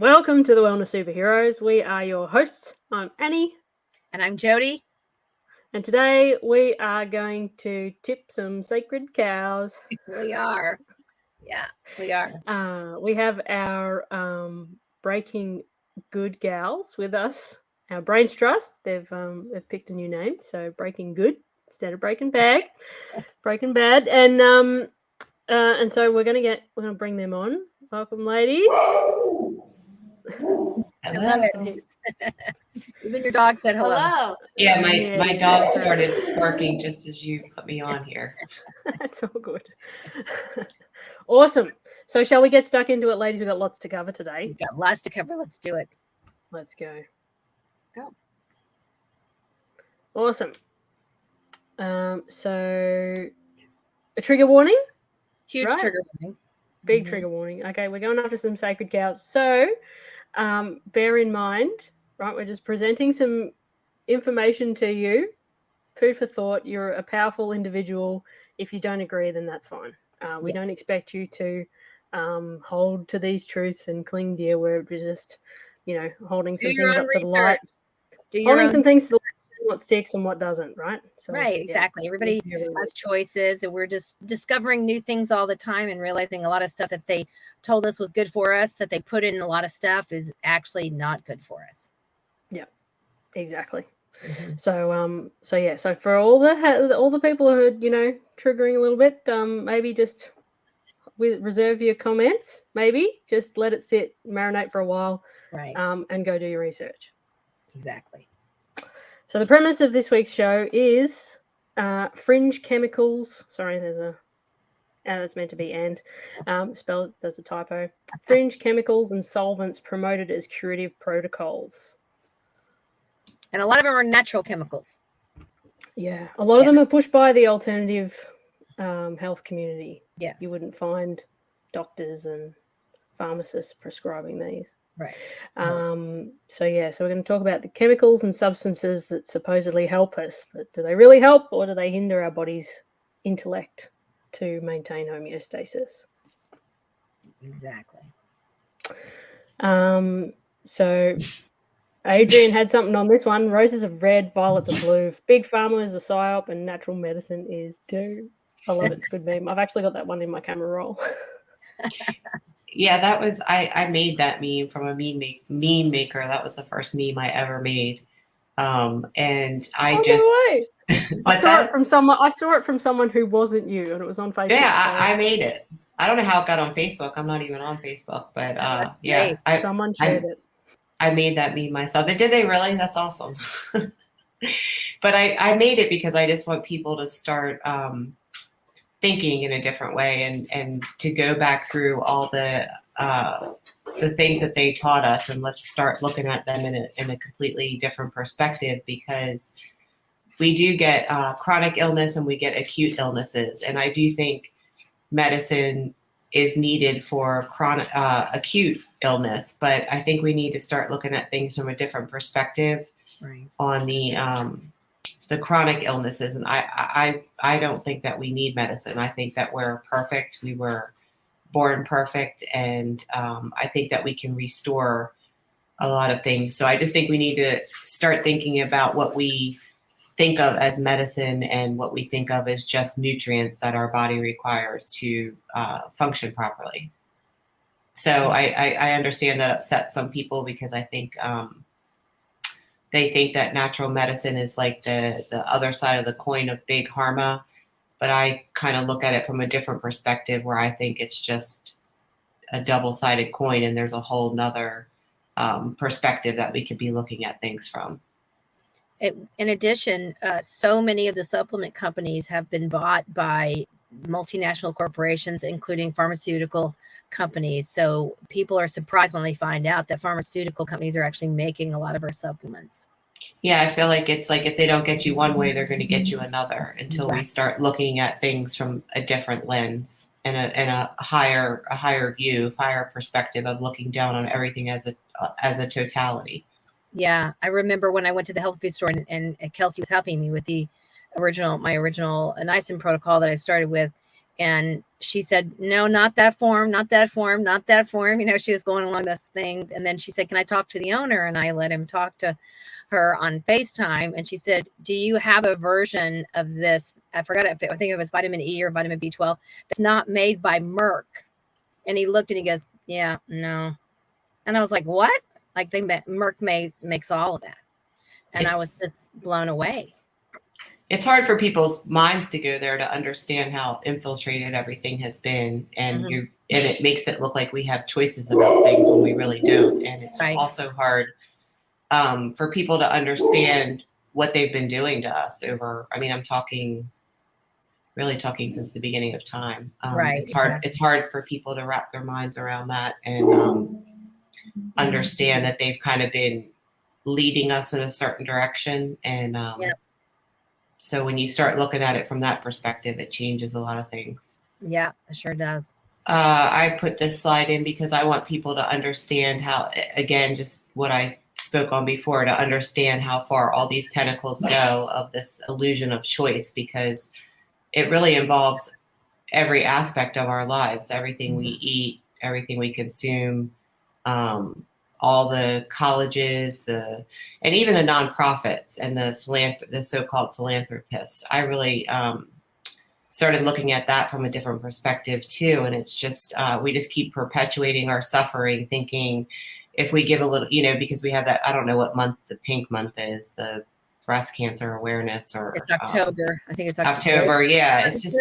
Welcome to the Wellness Superheroes. We are your hosts. I'm Annie. And I'm Jodi. And today we are going to tip some sacred cows. We are. Yeah, we are. We have our Breaking Good gals with us. Our Brains Trust. They've picked a new name, so Breaking Good instead of Breaking Bad. Breaking Bad, and so we're gonna bring them on. Welcome, ladies. Hello. Even your dog said hello. Hello. Yeah, my dog started barking just as you put me on here. That's all good. Awesome. So shall we get stuck into it, ladies? We've got lots to cover today. We've got lots to cover. Let's do it. Let's go. Let's go. Awesome. So a trigger warning? Huge Right. trigger warning. Big trigger warning. Okay, we're going after some sacred cows. So bear in mind, right, we're just presenting some information to you. Food for thought. You're a powerful individual. If you don't agree, then that's fine. We don't expect you to hold to these truths and cling dear. We're just, holding some things up to the light. Holding some things to the light, what sticks and what doesn't, right? So, right, exactly. Everybody has choices, and we're just discovering new things all the time and realizing a lot of stuff that they told us was good for us, that they put in a lot of stuff is actually not good for us. Yeah, exactly. Mm-hmm. So for all the people who are, triggering a little bit, maybe just reserve your comments, maybe just let it sit, marinate for a while, right? And go do your research. Exactly. So the premise of this week's show is fringe chemicals. Sorry, that's meant to be spelled, there's a typo. Fringe chemicals and solvents promoted as curative protocols. And a lot of them are natural chemicals. Yeah, a lot of them are pushed by the alternative health community. Yes. You wouldn't find doctors and pharmacists prescribing these. Right. So we're going to talk about the chemicals and substances that supposedly help us, but do they really help, or do they hinder our body's intellect to maintain homeostasis? Exactly. So Adriann had something on this one. Roses are red, violets are blue. Big Pharma is a psyop, and natural medicine is too. I love it. It's a good meme. I've actually got that one in my camera roll. Yeah, that was I made that meme from a meme maker. That was the first meme I ever made. And I I saw it from someone who wasn't you, and it was on Facebook. Yeah, I made it. I don't know how it got on Facebook. I'm not even on Facebook, but someone shared it. I made that meme myself. Did they really? That's awesome. But I made it because I just want people to start thinking in a different way and to go back through all the things that they taught us, and let's start looking at them in a completely different perspective, because we do get chronic illness and we get acute illnesses. And I do think medicine is needed for chronic acute illness, but I think we need to start looking at things from a different perspective on the chronic illnesses. And I don't think that we need medicine. I think that we're perfect. We were born perfect. And I think that we can restore a lot of things. So I just think we need to start thinking about what we think of as medicine and what we think of as just nutrients that our body requires to function properly. So I understand that upsets some people, because I think they think that natural medicine is like the other side of the coin of big pharma. But I kind of look at it from a different perspective, where I think it's just a double-sided coin, and there's a whole nother perspective that we could be looking at things from. In addition, so many of the supplement companies have been bought by multinational corporations, including pharmaceutical companies. So people are surprised when they find out that pharmaceutical companies are actually making a lot of our supplements. Yeah, I feel like it's like if they don't get you one way, they're going to get you another, until we start looking at things from a different lens and a higher view, higher perspective of looking down on everything as a totality. Yeah, I remember when I went to the health food store and Kelsey was helping me with my original niacin protocol that I started with, And she said, no, not that form, not that form, not that form. You know, she was going along those things. And then she said, can I talk to the owner? And I let him talk to her on FaceTime. And she said, do you have a version of this? I forgot, I think it was vitamin E or vitamin B12 that's not made by Merck. And he looked and he goes, yeah, no. And I was like, what? Like Merck makes all of that. And I was just blown away. It's hard for people's minds to go there to understand how infiltrated everything has been, and and it makes it look like we have choices about things when we really don't. And it's also hard for people to understand what they've been doing to us over. I mean, I'm really talking since the beginning of time. It's hard. Exactly. It's hard for people to wrap their minds around that and understand that they've kind of been leading us in a certain direction. And so when you start looking at it from that perspective, it changes a lot of things. Yeah, it sure does. I put this slide in because I want people to understand how, again, just what I spoke on before, to understand how far all these tentacles go of this illusion of choice, because it really involves every aspect of our lives, everything we eat, everything we consume, all the colleges, and even the nonprofits and the so-called philanthropists. I really started looking at that from a different perspective too. And it's just, we just keep perpetuating our suffering, thinking if we give a little, because we have that, I don't know what month the pink month is, the breast cancer awareness, or it's October. I think it's October. Yeah. It's just,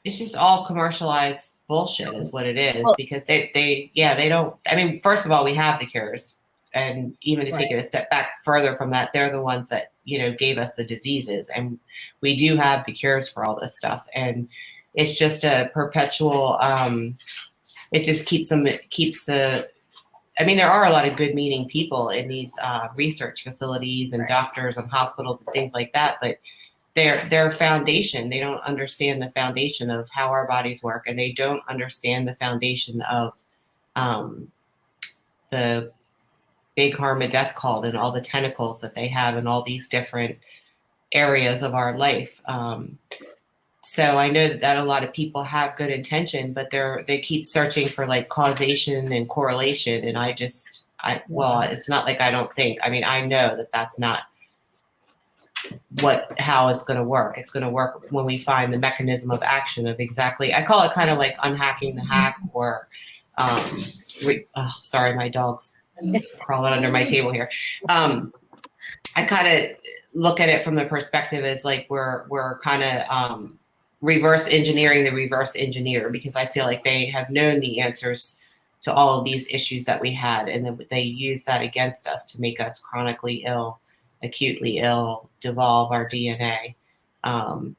it's just all commercialized bullshit is what it is, because they don't, I mean, first of all, we have the cures, and even to take it a step back further from that, they're the ones that, gave us the diseases, and we do have the cures for all this stuff. And it's just a perpetual, it just keeps I mean, there are a lot of good meaning people in these research facilities and doctors and hospitals and things like that, but their foundation, they don't understand the foundation of how our bodies work, and they don't understand the foundation of the big harm and death called, and all the tentacles that they have in all these different areas of our life. So I know that a lot of people have good intention, but they keep searching for like causation and correlation. And well, it's not like I don't think, I mean, I know that that's not how it's going to work. It's going to work when we find the mechanism of action of exactly, I call it kind of like unhacking the hack, or, sorry, my dog's crawling under my table here. I kind of look at it from the perspective as like we're kind of reverse engineering the reverse engineer, because I feel like they have known the answers to all of these issues that we had, and then they use that against us to make us chronically ill, acutely ill, devolve our DNA.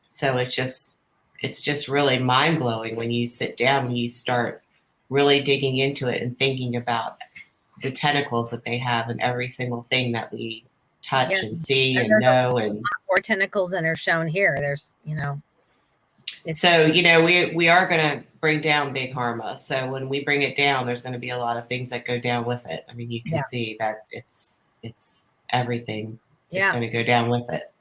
So it's just really mind blowing when you sit down and you start really digging into it and thinking about the tentacles that they have in every single thing that we touch and see and know. And more tentacles than are shown here. There's, so, we are going to bring down big Harma. So when we bring it down, there's going to be a lot of things that go down with it. I mean, you can see that it's everything is going to go down with it.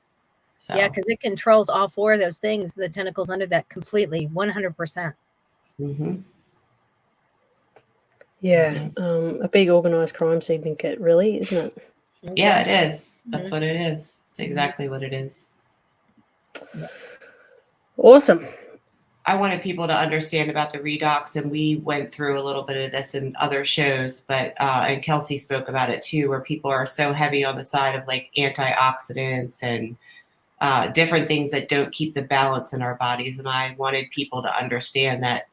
So. Yeah, because it controls all four of those things, the tentacles under that completely, 100%. Mm-hmm. Yeah, a big organized crime syndicate, really, isn't it? Yeah, it is. That's what it is. It's exactly what it is. Awesome. I wanted people to understand about the redox, and we went through a little bit of this in other shows, but and Kelsey spoke about it too, where people are so heavy on the side of like antioxidants and different things that don't keep the balance in our bodies. And I wanted people to understand that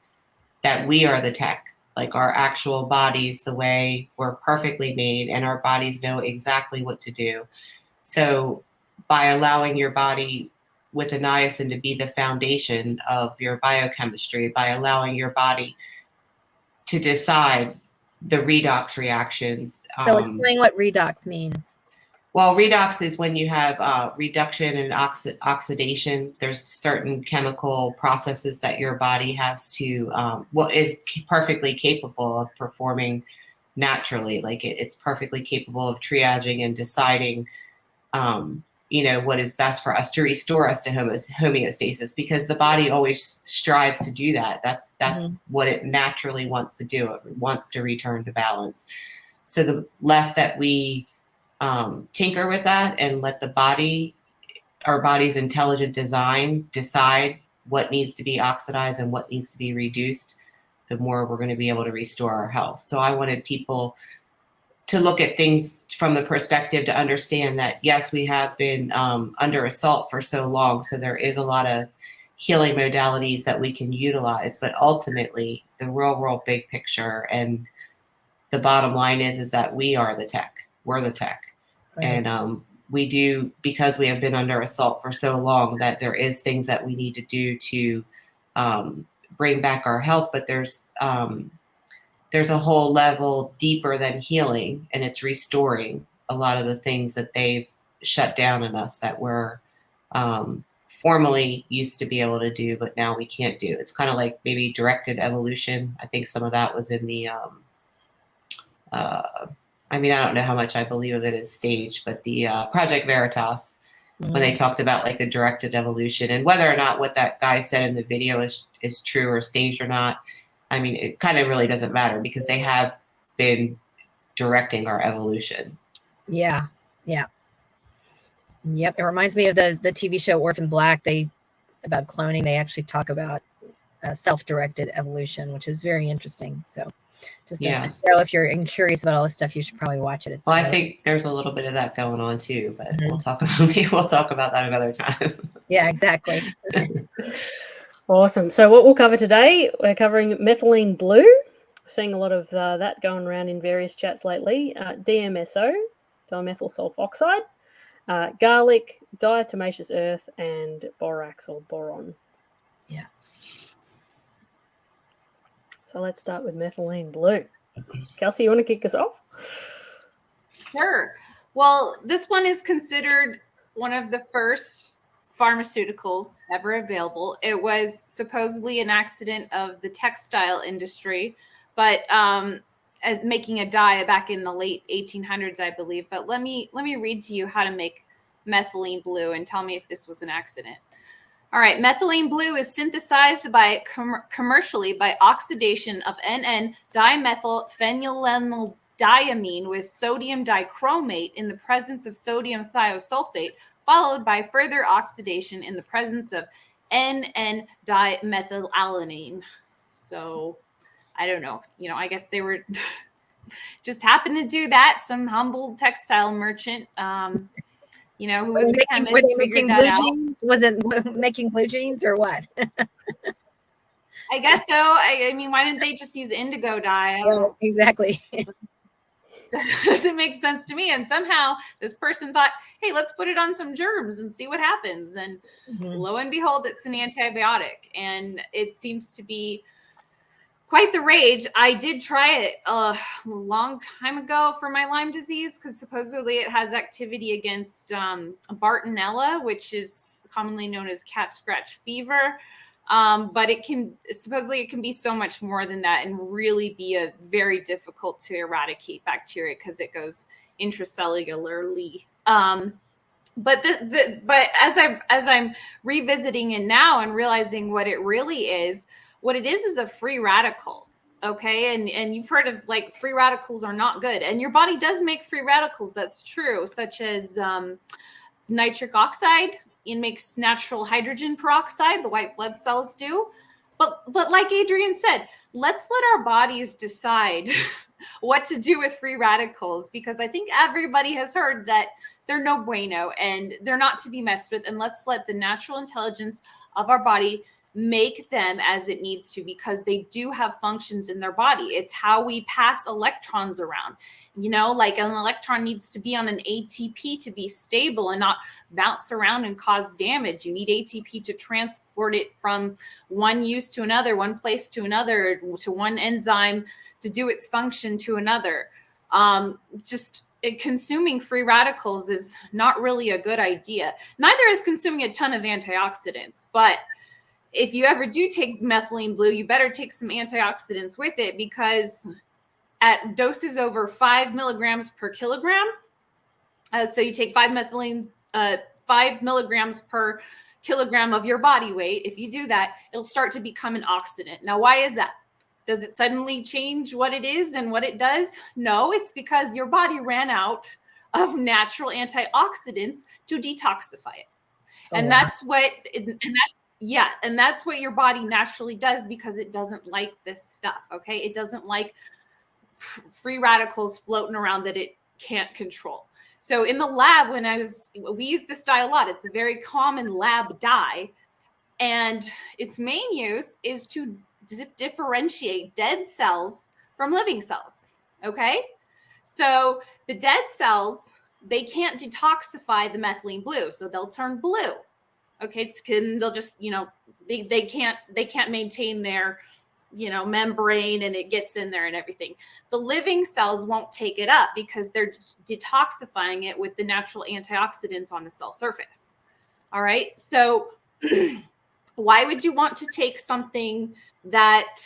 we are the tech, like our actual bodies, the way we're perfectly made, and our bodies know exactly what to do. So by allowing your body with the niacin to be the foundation of your biochemistry, by allowing your body to decide the redox reactions. So explain what redox means. Well, redox is when you have reduction and oxidation. There's certain chemical processes that your body has to, is perfectly capable of performing naturally. Like it's perfectly capable of triaging and deciding, what is best for us to restore us to homeostasis, because the body always strives to do that. That's what it naturally wants to do. It wants to return to balance. So the less that we tinker with that and let our body's intelligent design decide what needs to be oxidized and what needs to be reduced, the more we're going to be able to restore our health. So I wanted people to look at things from the perspective to understand that, yes, we have been under assault for so long. So there is a lot of healing modalities that we can utilize, but ultimately the real world big picture and the bottom line is that we are the tech. We're the tech. Right. And we do, because we have been under assault for so long, that there is things that we need to do to bring back our health. But there's a whole level deeper than healing, and it's restoring a lot of the things that they've shut down in us that we're formerly used to be able to do, but now we can't do. It's kind of like maybe directed evolution. I think some of that was in the I don't know how much I believe of it as staged, but the Project Veritas, when they talked about like the directed evolution and whether or not what that guy said in the video is true or staged or not. It kind of really doesn't matter, because they have been directing our evolution. Yeah. Yeah. Yep. It reminds me of the TV show Orphan Black. About cloning, they actually talk about self-directed evolution, which is very interesting. So just a show, if you're curious about all this stuff, you should probably watch it. I think there's a little bit of that going on too, but we'll talk about that another time. Yeah, exactly. Awesome. So what we'll cover today, we're covering methylene blue. We're seeing a lot of that going around in various chats lately. DMSO, dimethyl sulfoxide, garlic, diatomaceous earth, and borax or boron. Yeah. So let's start with methylene blue. Kelsey, you want to kick us off? Sure. Well, this one is considered one of the first pharmaceuticals ever available. It was supposedly an accident of the textile industry, but as making a dye back in the late 1800s, I believe. But let me read to you how to make methylene blue and tell me if this was an accident. All right, methylene blue is synthesized by commercially by oxidation of NN-dimethyl phenylenediamine with sodium dichromate in the presence of sodium thiosulfate, followed by further oxidation in the presence of NN-dimethylalanine. So I don't know, I guess they were just happened to do that. Some humble textile merchant, who was a chemist, figured that out. Was it making blue jeans or what? I guess so. I mean, why didn't they just use indigo dye? Exactly. Doesn't make sense to me. And somehow this person thought, hey, let's put it on some germs and see what happens. And lo and behold, it's an antibiotic. And it seems to be quite the rage. I did try it a long time ago for my Lyme disease, because supposedly it has activity against Bartonella, which is commonly known as cat scratch fever. But it can be so much more than that and really be a very difficult to eradicate bacteria because it goes intracellularly. But as I'm revisiting it now and realizing what it really is, what it is a free radical. Okay. And you've heard of like free radicals are not good, and your body does make free radicals. That's true. Such as nitric oxide. It makes natural hydrogen peroxide. The white blood cells do. But like Adriann said, let's let our bodies decide what to do with free radicals, because I think everybody has heard that they're no bueno and they're not to be messed with. And let's let the natural intelligence of our body make them as it needs to, because they do have functions in their body. It's how we pass electrons around. Like an electron needs to be on an ATP to be stable and not bounce around and cause damage. You need ATP to transport it from one use to another, one place to another, to one enzyme to do its function to another. Consuming free radicals is not really a good idea. Neither is consuming a ton of antioxidants, but if you ever do take methylene blue, you better take some antioxidants with it, because at doses over 5 milligrams per kilogram, so you take 5 methylene 5 milligrams per kilogram of your body weight, if you do that, it'll start to become an oxidant. Now, why is that? Does it suddenly change what it is and what it does? No, it's because your body ran out of natural antioxidants to detoxify it. And that's what your body naturally does, because it doesn't like this stuff. Okay. It doesn't like free radicals floating around that it can't control. So in the lab, we use this dye a lot. It's a very common lab dye, and its main use is to differentiate dead cells from living cells. Okay. So the dead cells, they can't detoxify the methylene blue, so they'll turn blue. Okay, they'll just, they can't maintain their, membrane, and it gets in there and everything. The living cells won't take it up because they're just detoxifying it with the natural antioxidants on the cell surface. All right, so why would you want to take something that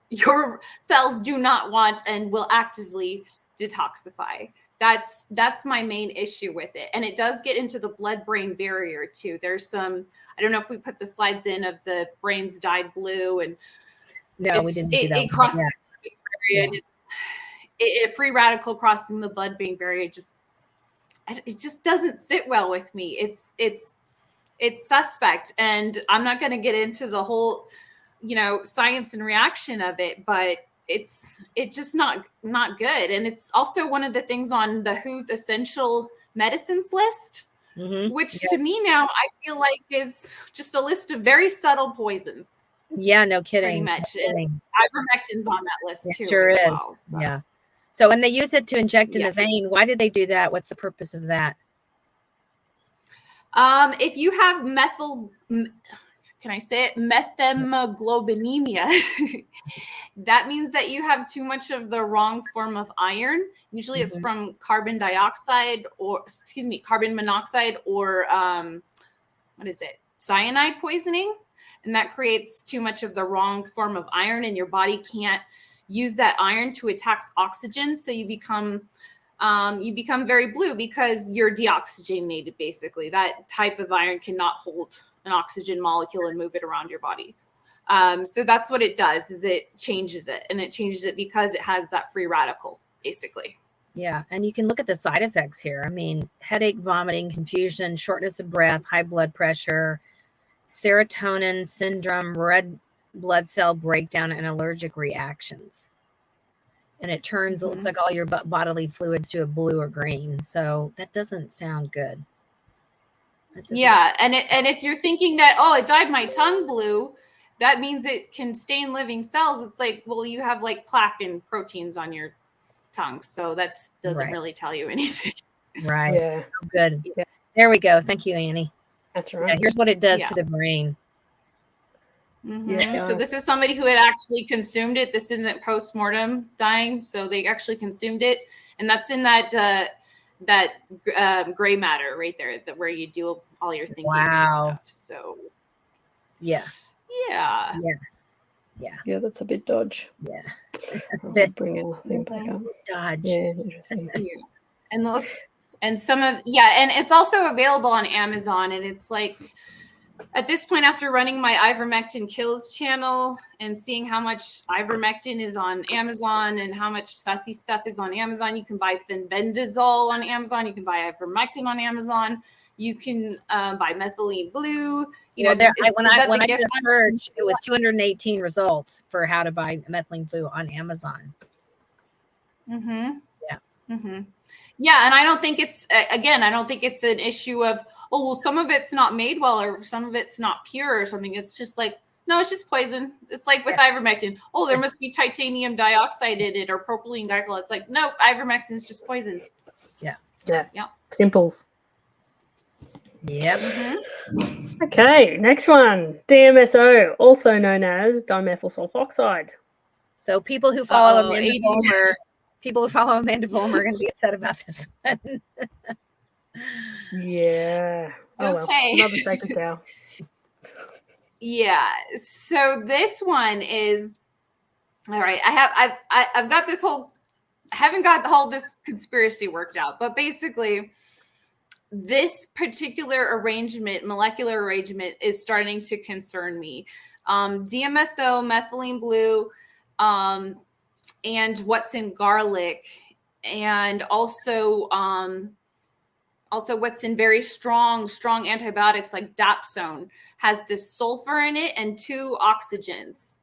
your cells do not want and will actively detoxify? That's my main issue with it. And it does get into the blood-brain barrier too. There's some, I don't know if we put the slides in of the brains dyed blue, and no, we didn't do that. It crosses the blood-brain barrier. It free radical crossing the blood-brain barrier, it just doesn't sit well with me. It's suspect, and I'm not going to get into the whole, science and reaction of it, but it's just not good. And it's also one of the things on the WHO's essential medicines list, which to me now I feel like is just a list of very subtle poisons. Yeah, no kidding. Pretty much. No kidding. Ivermectin's on that list too. Sure as is. Well, so. Yeah. So when they use it to inject in the vein, why did they do that? What's the purpose of that? If you have methemoglobinemia, that means that you have too much of the wrong form of iron. Usually it's from carbon monoxide, or cyanide poisoning. And that creates too much of the wrong form of iron, and your body can't use that iron to attack oxygen. So you become very blue because you're deoxygenated, basically. That type of iron cannot hold an oxygen molecule and move it around your body. So that's what it does, is it changes it. And it changes it because it has that free radical, basically. Yeah. And you can look at the side effects here. I mean, headache, vomiting, confusion, shortness of breath, high blood pressure, serotonin syndrome, red blood cell breakdown, and allergic reactions. And it turns, it looks like all your bodily fluids to a blue or green. So that doesn't sound good. Yeah. And if you're thinking that, it dyed my tongue blue, that means it can stain living cells. It's like, well, you have like plaque and proteins on your tongue. So that doesn't really tell you anything. Right. Yeah. Oh, good. Yeah. There we go. Thank you, Annie. That's right. Yeah, here's what it does to the brain. Yeah. So this is somebody who had actually consumed it. This isn't post-mortem dying. So they actually consumed it. And that's in that gray matter right there, where you do all your thinking and stuff. So yeah, that's a bit dodge. Yeah. I'll bring our thing back up. Dodge. Yeah, interesting. And look, and and it's also available on Amazon. And it's like, at this point, after running my Ivermectin Kills channel and seeing how much ivermectin is on Amazon and how much sussy stuff is on Amazon, you can buy fenbendazole on Amazon. You can buy ivermectin on Amazon. You can buy methylene blue. When I did a search, it was 218 results for how to buy methylene blue on Amazon. Yeah, and I don't think it's an issue of, some of it's not made well or some of it's not pure or something. It's just like, no, it's just poison. It's like with ivermectin. There must be titanium dioxide in it or propylene glycol. It's like, no, ivermectin is just poison. Yeah. Simples. Yep. Okay, next one. DMSO, also known as dimethyl sulfoxide. So people who follow Amanda Vollmer are going to be upset about this one. Yeah. Okay. Well, another sacred cow. Yeah. So this one is all right. I've got this whole. I haven't got this conspiracy worked out, but basically, this particular arrangement, molecular arrangement, is starting to concern me. DMSO, methylene blue, and what's in garlic, and also what's in very strong antibiotics like dapsone has this sulfur in it and 2 oxygens.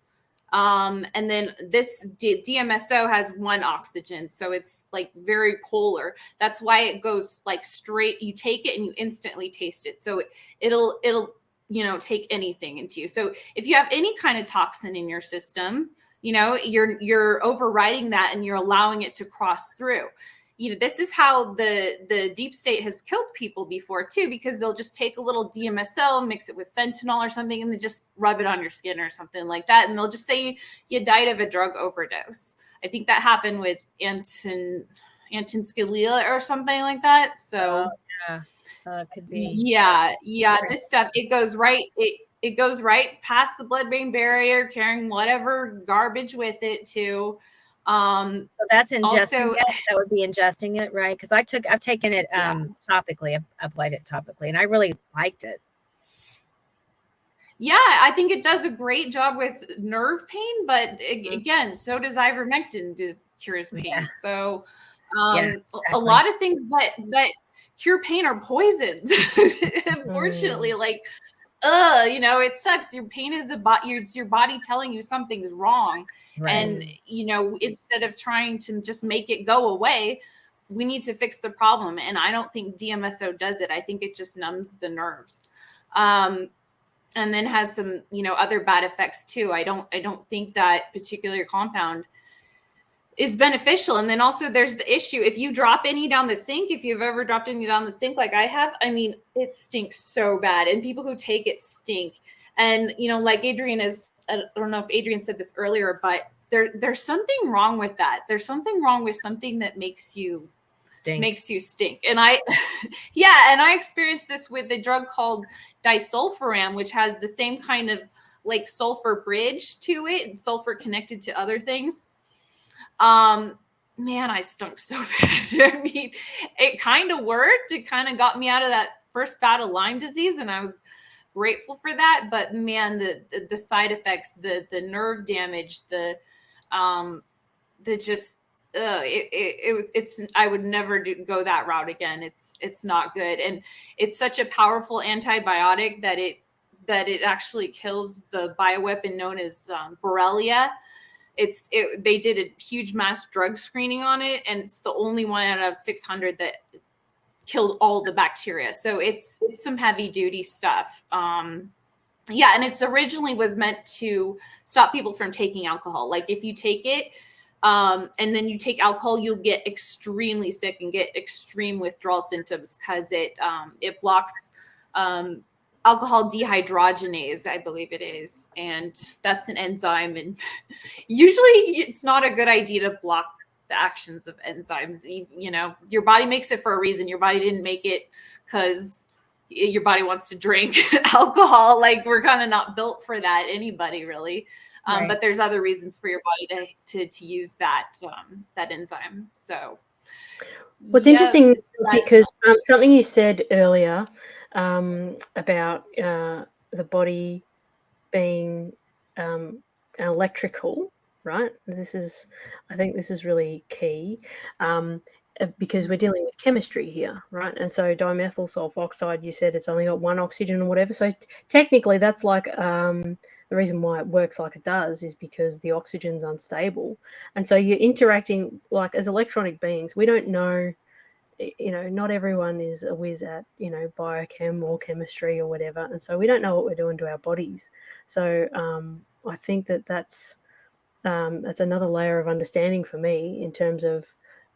And then this DMSO has 1 oxygen. So it's like very polar. That's why it goes like straight. You take it and you instantly taste it. So it'll, take anything into you. So if you have any kind of toxin in your system, you're overriding that and you're allowing it to cross through. This is how the deep state has killed people before too, because they'll just take a little DMSO, mix it with fentanyl or something, and then just rub it on your skin or something like that. And they'll just say you died of a drug overdose. I think that happened with Anton Scalia or something like that. So could be. Yeah. This stuff, it goes right. It goes right past the blood-brain barrier, carrying whatever garbage with it too. So that's ingesting it. That would be ingesting it, right? Because I've taken it topically. I've applied it topically, and I really liked it. Yeah, I think it does a great job with nerve pain, but again, so does ivermectin to cures pain. Yeah. So exactly. A lot of things that cure pain are poisons. Unfortunately, it sucks. Your pain is it's your body telling you something's wrong. Right. And, instead of trying to just make it go away, we need to fix the problem. And I don't think DMSO does it. I think it just numbs the nerves. And then has some, other bad effects too. I don't think that particular compound is beneficial. And then also there's the issue. If you drop any down the sink, if you've ever dropped any down the sink like I have, it stinks so bad. And people who take it stink. And, like Adriann I don't know if Adriann said this earlier, but there's something wrong with that. There's something wrong with something that makes you stink. And I experienced this with a drug called disulfiram, which has the same kind of like sulfur bridge to it, and sulfur connected to other things. Man, I stunk so bad. It kind of worked. It kind of got me out of that first bout of Lyme disease, and I was grateful for that. But man, the side effects, the nerve damage, it's I would never go that route again. It's not good. And it's such a powerful antibiotic that it actually kills the bioweapon known as Borrelia. They did a huge mass drug screening on it, and it's the only one out of 600 that killed all the bacteria. So it's some heavy duty stuff. And it's originally was meant to stop people from taking alcohol. Like if you take it and then you take alcohol, you'll get extremely sick and get extreme withdrawal symptoms because it blocks alcohol dehydrogenase, I believe it is. And that's an enzyme. And usually it's not a good idea to block the actions of enzymes. Your body makes it for a reason. Your body didn't make it because your body wants to drink alcohol. Like we're kind of not built for that, anybody really. Right. But there's other reasons for your body to use that enzyme. So what's interesting is because something you said earlier about the body being electrical, right? I think this is really key because we're dealing with chemistry here, right? And so dimethyl sulfoxide, you said it's only got 1 oxygen or whatever. So technically that's like the reason why it works like it does is because the oxygen's unstable. And so you're interacting like as electronic beings. We don't know, not everyone is a whiz at, biochem or chemistry or whatever. And so we don't know what we're doing to our bodies. So I think that's another layer of understanding for me in terms of,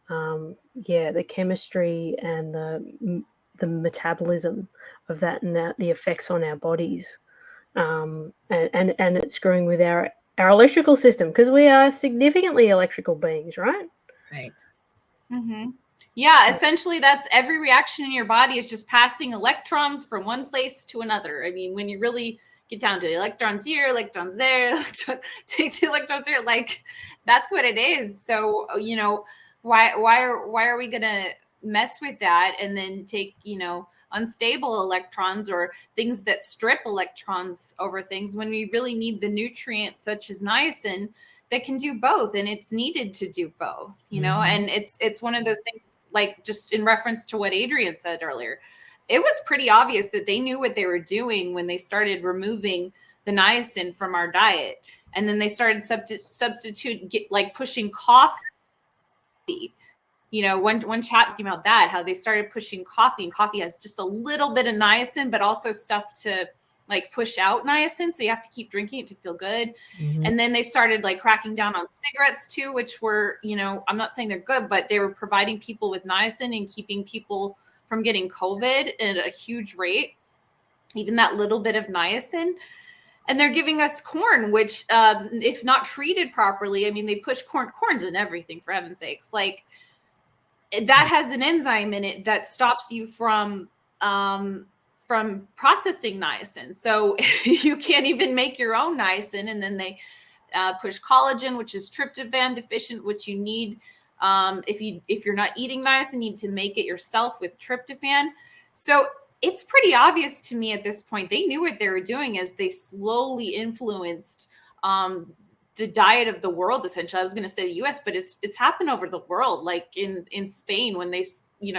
the chemistry and the metabolism of that and the effects on our bodies. And it's screwing with our electrical system because we are significantly electrical beings, right? Right. Mm-hmm. Yeah, essentially that's every reaction in your body is just passing electrons from one place to another. I mean, when you really get down to electrons here, electrons there, take the electrons here, like that's what it is. So, why are we gonna mess with that and then take, unstable electrons or things that strip electrons over things when we really need the nutrient such as niacin that can do both, and it's needed to do both, and it's one of those things, like just in reference to what Adriann said earlier, it was pretty obvious that they knew what they were doing when they started removing the niacin from our diet, and then they started pushing coffee. One chat talking about that, how they started pushing coffee, and coffee has just a little bit of niacin, but also stuff to push out niacin. So you have to keep drinking it to feel good. Mm-hmm. And then they started cracking down on cigarettes too, which were, I'm not saying they're good, but they were providing people with niacin and keeping people from getting COVID at a huge rate, even that little bit of niacin. And they're giving us corn, which if not treated properly, they push corn's in everything, for heaven's sakes. That has an enzyme in it that stops you from processing niacin. So you can't even make your own niacin. And then they push collagen, which is tryptophan deficient, which you need. If you're not eating niacin, you need to make it yourself with tryptophan. So it's pretty obvious to me at this point, they knew what they were doing as they slowly influenced the diet of the world, essentially. I was going to say the US, but it's happened over the world, like in Spain, when they,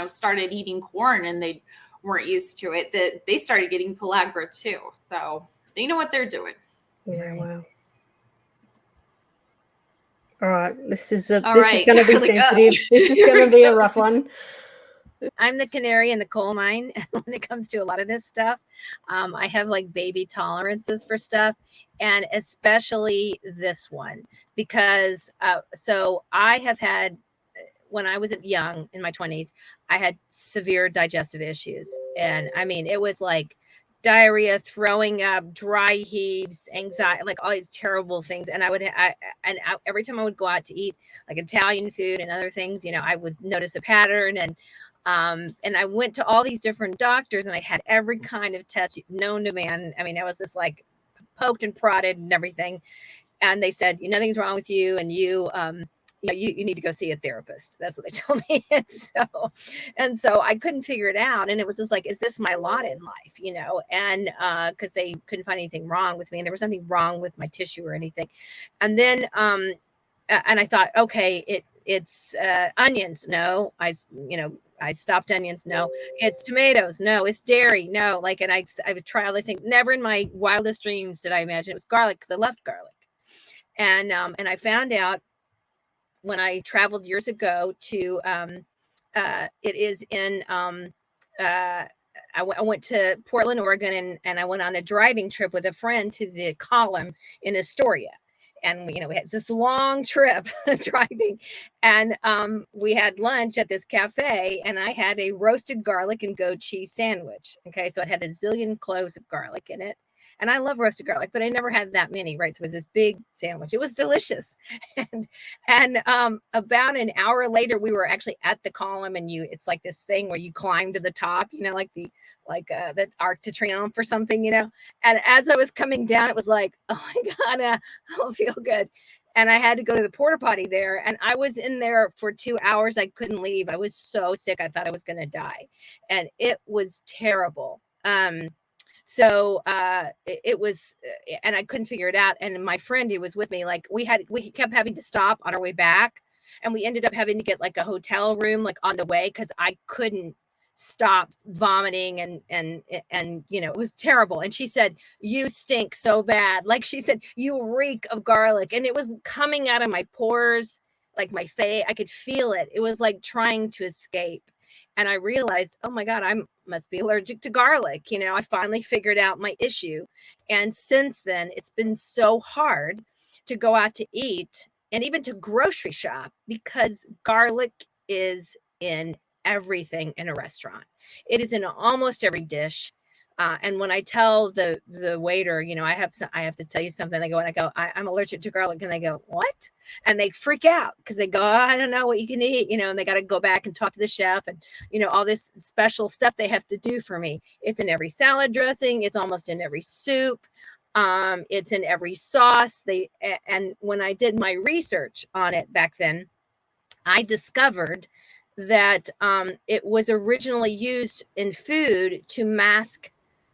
started eating corn and they weren't used to it, that they started getting pellagra too. So they know what they're doing. Yeah, wow. All right, this is going to be sensitive. This is going to be a rough one. I'm the canary in the coal mine when it comes to a lot of this stuff. I have baby tolerances for stuff, and especially this one, because so I have had, when I was young in my 20s, I had severe digestive issues. And it was diarrhea, throwing up, dry heaves, anxiety, all these terrible things. And every time I would go out to eat Italian food and other things, I would notice a pattern. And I went to all these different doctors, and I had every kind of test known to man. I was just poked and prodded and everything. And they said, nothing's wrong with you. And you need to go see a therapist. That's what they told me. And so I couldn't figure it out. And it was just is this my lot in life? And because they couldn't find anything wrong with me, and there was nothing wrong with my tissue or anything. And then, and I thought, okay, it's onions. No, I stopped onions. No, it's tomatoes. No, it's dairy. No, and I would try all these things. Never in my wildest dreams did I imagine it was garlic, because I loved garlic. And I found out when I traveled years ago to, it is in, I went to Portland, Oregon, and I went on a driving trip with a friend to the column in Astoria. And, we had this long trip driving, and we had lunch at this cafe, and I had a roasted garlic and goat cheese sandwich. Okay. So it had a zillion cloves of garlic in it. And I love roasted garlic, but I never had that many, right? So it was this big sandwich. It was delicious. And about an hour later, we were actually at the column, and it's this thing where you climb to the top, the Arc de Triomphe or something, And as I was coming down, it was oh my God, I don't feel good. And I had to go to the porta potty there. And I was in there for 2 hours. I couldn't leave. I was so sick. I thought I was going to die. And it was terrible. So it was, and I couldn't figure it out. And my friend who was with me, we kept having to stop on our way back, and we ended up having to get a hotel room on the way, because I couldn't stop vomiting, and it was terrible. And she said, you stink so bad. She said, you reek of garlic. And it was coming out of my pores, my face. I could feel it. It was trying to escape. And I realized, oh my God, I must be allergic to garlic. I finally figured out my issue. And since then, it's been so hard to go out to eat and even to grocery shop, because garlic is in everything in a restaurant. It is in almost every dish. And when I tell the waiter, I have to tell you something, they go, and I go, I'm allergic to garlic. And they go, what? And they freak out, because they go, I don't know what you can eat, and they got to go back and talk to the chef, and, all this special stuff they have to do for me. It's in every salad dressing. It's almost in every soup. It's in every sauce. And when I did my research on it back then, I discovered that it was originally used in food to mask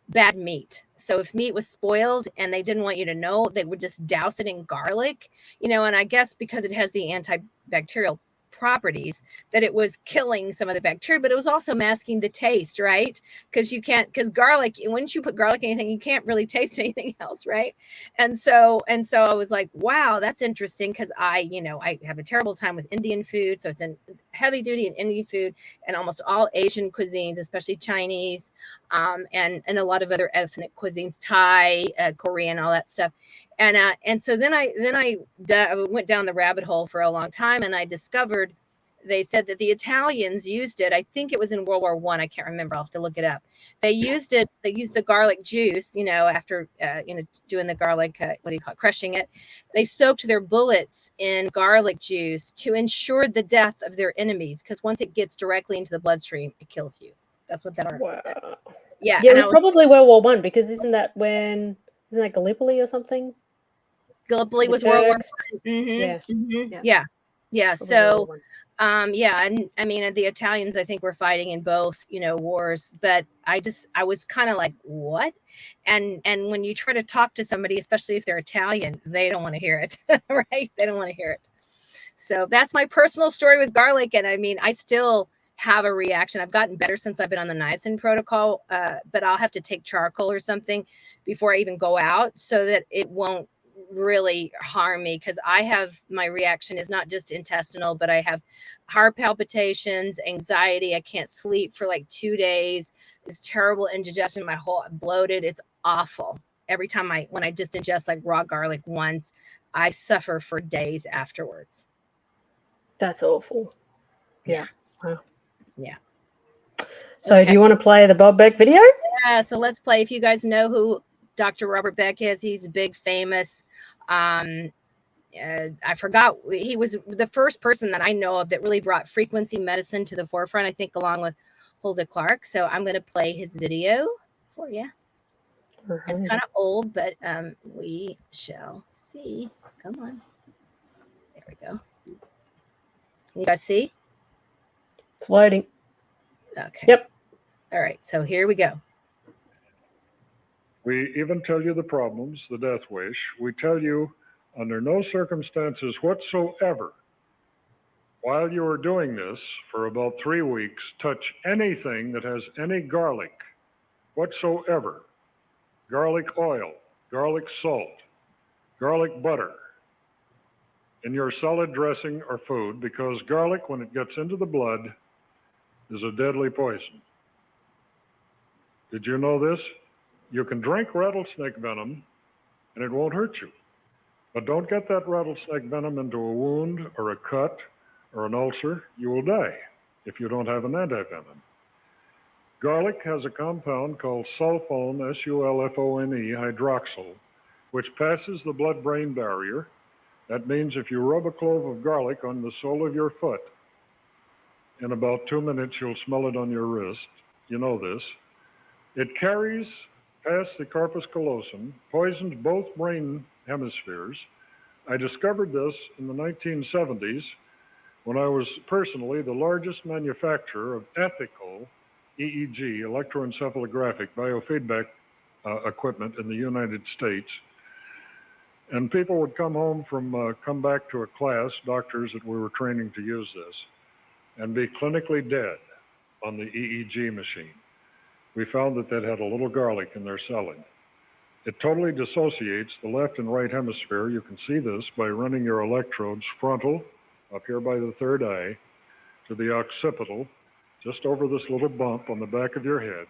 bad meat. So if meat was spoiled and they didn't want you to know, they would just douse it in garlic, and I guess because it has the antibacterial properties, that it was killing some of the bacteria, but it was also masking the taste, right? Because garlic, once you put garlic in anything, you can't really taste anything else, right? And so I was like, wow, that's interesting, because I have a terrible time with Indian food. So it's in heavy duty in Indian food and almost all Asian cuisines, especially Chinese, and a lot of other ethnic cuisines, Thai, Korean, all that stuff. And so then I went down the rabbit hole for a long time, and I discovered they said that the Italians used it. I think it was in World War One. I can't remember. I'll have to look it up. They used it. They used the garlic juice, after doing the garlic, what do you call it, crushing it. They soaked their bullets in garlic juice to ensure the death of their enemies, because once it gets directly into the bloodstream, it kills you. That's what that article said. Yeah, it was probably World War One, because isn't that Gallipoli or something? Gallipoli was World War I. Mm-hmm. Yeah. So, and I mean, the Italians, I think, were fighting in both, wars. But I was kind of like, what? And when you try to talk to somebody, especially if they're Italian, they don't want to hear it, right? They don't want to hear it. So that's my personal story with garlic. And I mean, I still have a reaction. I've gotten better since I've been on the niacin protocol, but I'll have to take charcoal or something before I even go out, so that it won't really harm me, because my reaction is not just intestinal, but I have heart palpitations, anxiety. I can't sleep for like 2 days. It's terrible indigestion. My whole bloated. It's awful. Every time when I just ingest like raw garlic once, I suffer for days afterwards. That's awful. Yeah. Wow. Yeah. So okay. Do you want to play the Bob Beck video? Yeah. So let's play. If you guys know who Dr. Robert Beck is, he's a big famous, I forgot, he was the first person that I know of that really brought frequency medicine to the forefront, I think, along with Hulda Clark. So I'm going to play his video for you. It's kind of old, but we shall see. Come on. There we go. Can you guys see? It's loading. Okay. Yep. All right. So here we go. We even tell you the problems, the death wish. We tell you, under no circumstances whatsoever, while you are doing this for about 3 weeks, touch anything that has any garlic whatsoever. Garlic oil, garlic salt, garlic butter in your salad dressing or food, because garlic, when it gets into the blood, is a deadly poison. Did you know this? You can drink rattlesnake venom and it won't hurt you. But don't get that rattlesnake venom into a wound or a cut or an ulcer. You will die if you don't have an antivenom. Garlic has a compound called sulfone, S-U-L-F-O-N-E, hydroxyl, which passes the blood-brain barrier. That means if you rub a clove of garlic on the sole of your foot, in about 2 minutes you'll smell it on your wrist. You know this. It carries past the corpus callosum, poisons both brain hemispheres. I discovered this in the 1970s when I was personally the largest manufacturer of ethical EEG, electroencephalographic biofeedback equipment in the United States. And people would come back to a class, doctors that we were training to use this, and be clinically dead on the EEG machine. We found that had a little garlic in their selling. It totally dissociates the left and right hemisphere. You can see this by running your electrodes frontal, up here by the third eye, to the occipital, just over this little bump on the back of your head.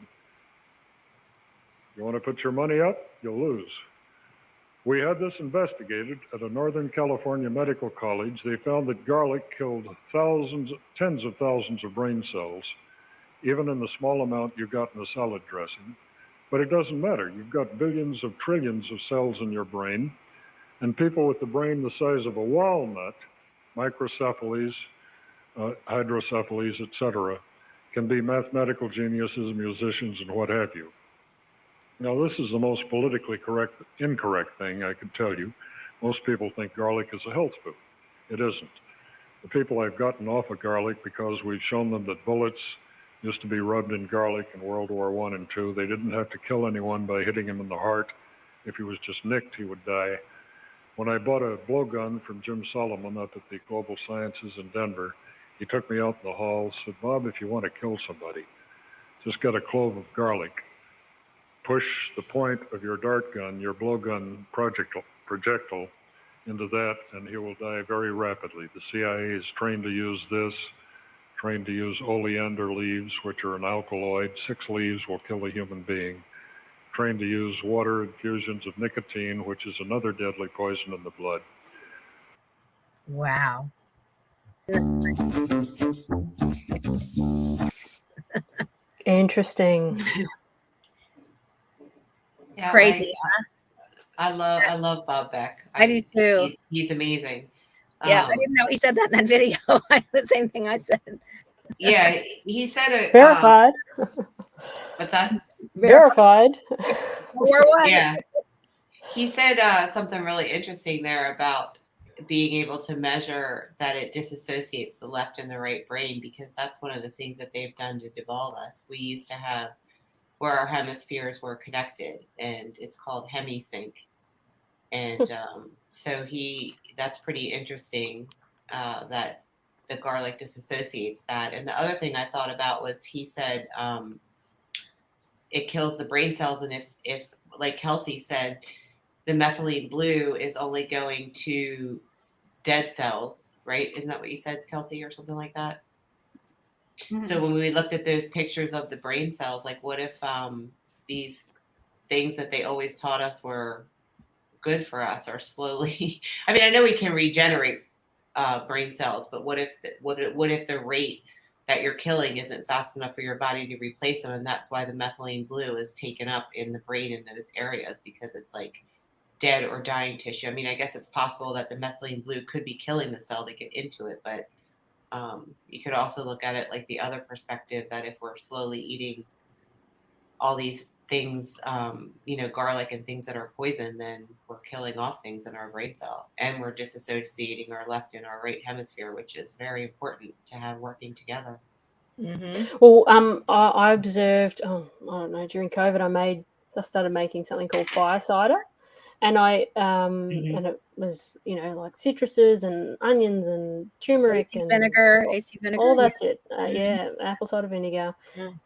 You want to put your money up? You'll lose. We had this investigated at a Northern California medical college. They found that garlic killed tens of thousands of brain cells, even in the small amount you got in the salad dressing. But it doesn't matter. You've got billions of trillions of cells in your brain, and people with the brain the size of a walnut, microcephalies, hydrocephalies, etc., can be mathematical geniuses, musicians, and what have you. Now, this is the most politically incorrect thing I can tell you. Most people think garlic is a health food. It isn't. the people I've gotten off of garlic because we've shown them that bullets used to be rubbed in garlic in World War I and II. They didn't have to kill anyone by hitting him in the heart. If he was just nicked, he would die. When I bought a blowgun from Jim Solomon up at the Global Sciences in Denver, he took me out in the hall, said, Bob, if you want to kill somebody, just get a clove of garlic, push the point of your dart gun, your blowgun projectile into that, and he will die very rapidly. The CIA is trained to use this, trained to use oleander leaves, which are an alkaloid. 6 leaves will kill a human being. Trained to use water infusions of nicotine, which is another deadly poison in the blood. Wow. Interesting. Yeah, Crazy. I love Bob Beck. I do too. He's amazing. Yeah, I didn't know he said that in that video. The same thing I said. Yeah, he said it. Verified. What's that? Verified. Or what? Yeah. He said something really interesting there about being able to measure that it disassociates the left and the right brain, because that's one of the things that they've done to devolve us. We used to have where our hemispheres were connected, and it's called hemisync. And so that's pretty interesting that the garlic disassociates that. And the other thing I thought about was he said it kills the brain cells. And if like Kelsey said, the methylene blue is only going to dead cells, right? Isn't that what you said, Kelsey, or something like that? Mm-hmm. So when we looked at those pictures of the brain cells, like what if these things that they always taught us were good for us are slowly, I mean, I know we can regenerate brain cells, but what if the rate that you're killing isn't fast enough for your body to replace them? And that's why the methylene blue is taken up in the brain in those areas, because it's like dead or dying tissue. I mean, I guess it's possible that the methylene blue could be killing the cell to get into it, but you could also look at it like the other perspective, that if we're slowly eating all these things, garlic and things that are poison, then we're killing off things in our brain cell, and we're disassociating our left and our right hemisphere, which is very important to have working together. Mm-hmm. Well, I observed, I don't know, during COVID, I started making something called fire cider. And and it was, like citruses and onions and turmeric AC and vinegar, all that's it. Mm-hmm. Yeah, apple cider vinegar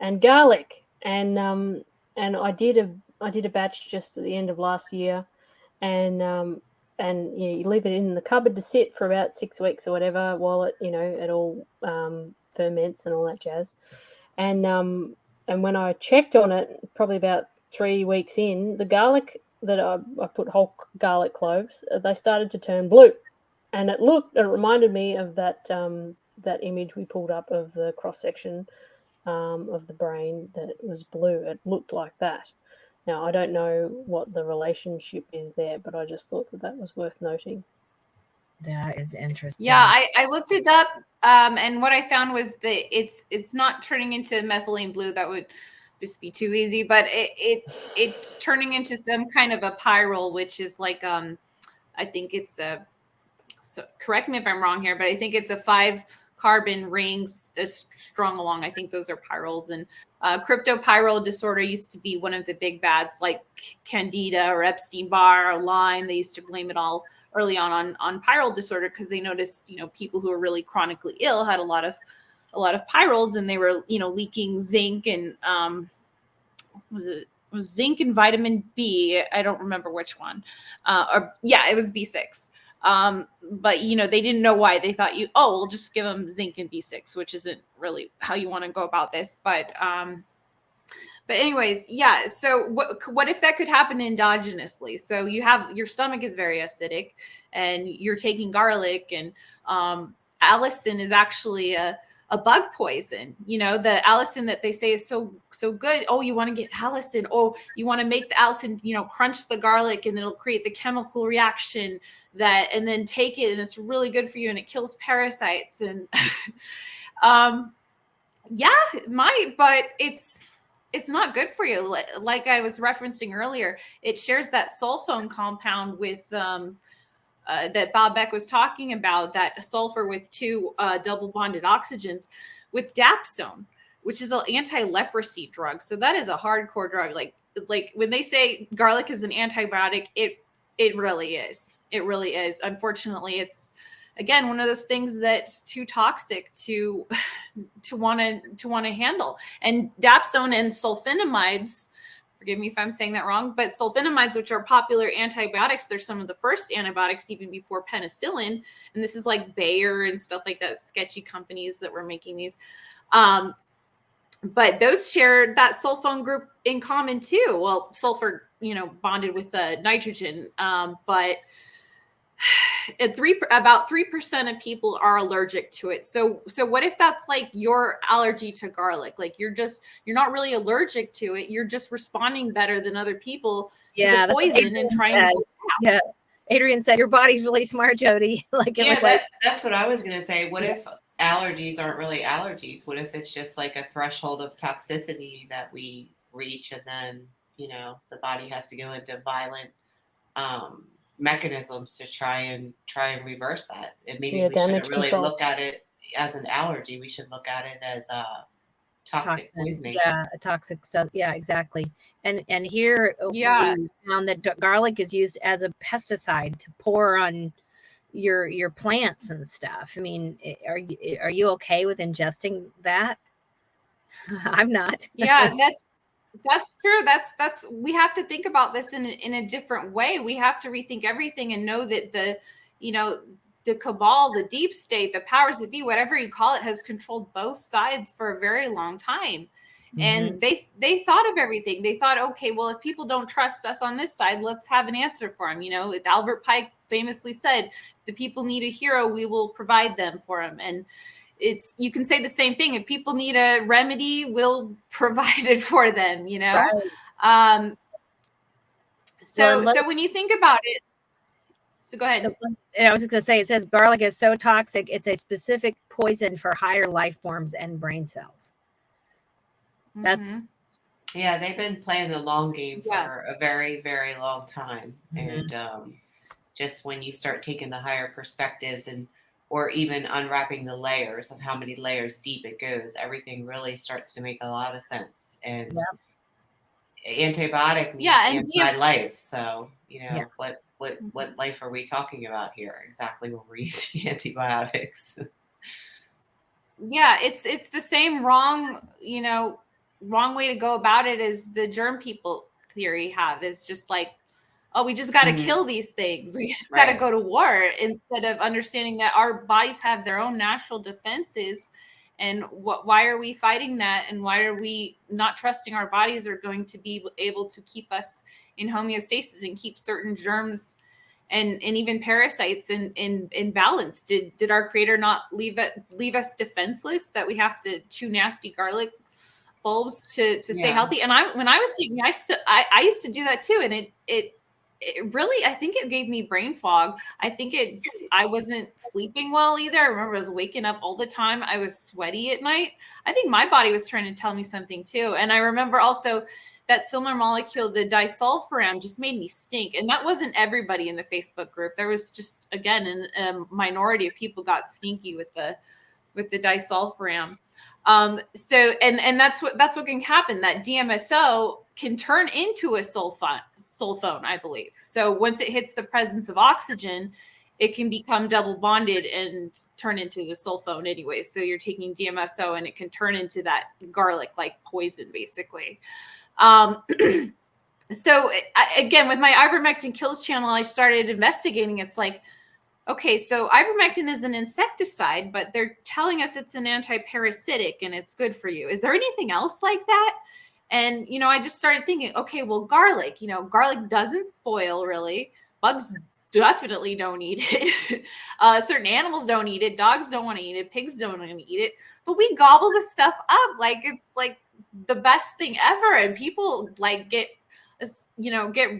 and garlic. And I did a batch just at the end of last year, and you leave it in the cupboard to sit for about 6 weeks or whatever while it it all ferments and all that jazz. And when I checked on it, probably about 3 weeks in, the garlic that I put whole garlic cloves, they started to turn blue, and it reminded me of that image we pulled up of the cross section of the brain that was blue. It looked like that. Now I don't know what the relationship is there, but I just thought that was worth noting. That is interesting. Yeah, I looked it up, and what I found was that it's not turning into methylene blue. That would just be too easy, but it's turning into some kind of a pyrrole, which is like I think it's so correct me if I'm wrong here, but I think it's a 5 carbon rings strung along. I think those are pyrroles. And cryptopyrrole disorder used to be one of the big bads, like Candida or Epstein-Barr or Lyme. They used to blame it all early on pyrrole disorder, because they noticed people who were really chronically ill had a lot of pyrroles, and they were leaking zinc and was zinc and vitamin B. I don't remember which one. It was B6. But they didn't know why. They thought we'll just give them zinc and B6, which isn't really how you want to go about this. But anyways, yeah. So what if that could happen endogenously? So your stomach is very acidic, and you're taking garlic, and allicin is actually a bug poison. The allicin that they say is so good. Oh, you want to get allicin. Oh, you want to make the allicin, crunch the garlic, and it'll create the chemical reaction and then take it, and it's really good for you, and it kills parasites. And but it's not good for you. Like I was referencing earlier, it shares that sulfone compound with that Bob Beck was talking about, that sulfur with 2 double bonded oxygens with dapsone, which is an anti-leprosy drug. So that is a hardcore drug. Like when they say garlic is an antibiotic, it really is. It really is. Unfortunately, it's, again, one of those things that's too toxic to want to handle. And dapsone and sulfonamides, forgive me if I'm saying that wrong, but sulfonamides, which are popular antibiotics, they're some of the first antibiotics even before penicillin. And this is like Bayer and stuff like that, sketchy companies that were making these. But those share that sulfone group in common too. Well, sulfur, bonded with the nitrogen, but about 3% of people are allergic to it. So what if that's like your allergy to garlic? Like you're not really allergic to it. You're just responding better than other people to the poison and trying to. Yeah. Adriann said, your body's really smart, Jodi. That's what I was going to say. What if allergies aren't really allergies? What if it's just like a threshold of toxicity that we reach, and then, the body has to go into violent, mechanisms to try and reverse that. And maybe we shouldn't really look at it as an allergy. We should look at it as a toxic poisoning. Yeah, a toxic stuff. Yeah, exactly. And here, we found that garlic is used as a pesticide to pour on your plants and stuff. I mean, are you okay with ingesting that? I'm not. Yeah, that's true. That's we have to think about this in a different way. We have to rethink everything and know that the cabal, the deep state, the powers that be, whatever you call it, has controlled both sides for a very long time. Mm-hmm. And they thought of everything. They thought, okay, well, if people don't trust us on this side, let's have an answer for them. Albert Pike famously said, if the people need a hero, we will provide them for them. And you can say the same thing. If people need a remedy, we'll provide it for them, Right. So when you think about it, so go ahead. I was just going to say, it says garlic is so toxic, it's a specific poison for higher life forms and brain cells. That's yeah, they've been playing the long game for a very, very long time. Mm-hmm. And just when you start taking the higher perspectives or even unwrapping the layers of how many layers deep it goes, everything really starts to make a lot of sense. And antibiotic means anti-life. So, what life are we talking about here exactly when we're using antibiotics? Yeah, it's the same wrong way to go about it as the germ people theory have. Is just like, oh, we just got to kill these things. We just got to go to war, instead of understanding that our bodies have their own natural defenses. And why are we fighting that? And why are we not trusting our bodies are going to be able to keep us in homeostasis and keep certain germs and even parasites in balance? Did our creator not leave us defenseless, that we have to chew nasty garlic bulbs to stay healthy? And when I was taking, I used to do that too. And it really, I think it gave me brain fog. I wasn't sleeping well either. I remember I was waking up all the time. I was sweaty at night. I think my body was trying to tell me something too. And I remember also that similar molecule, the disulfiram, just made me stink. And that wasn't everybody in the Facebook group. There was just, again, a minority of people got stinky with the disulfiram. So that's what can happen. That DMSO can turn into a sulfone, I believe. So once it hits the presence of oxygen, it can become double bonded and turn into the sulfone anyway. So you're taking DMSO and it can turn into that garlic-like poison, basically. So again, with my ivermectin kills channel, I started investigating. It's like, okay, so ivermectin is an insecticide, but they're telling us it's an anti-parasitic and it's good for you. Is there anything else like that? And, I just started thinking, okay, well, garlic doesn't spoil really. Bugs definitely don't eat it. Certain animals don't eat it. Dogs don't want to eat it. Pigs don't want to eat it. But we gobble this stuff up like it's like the best thing ever. And people get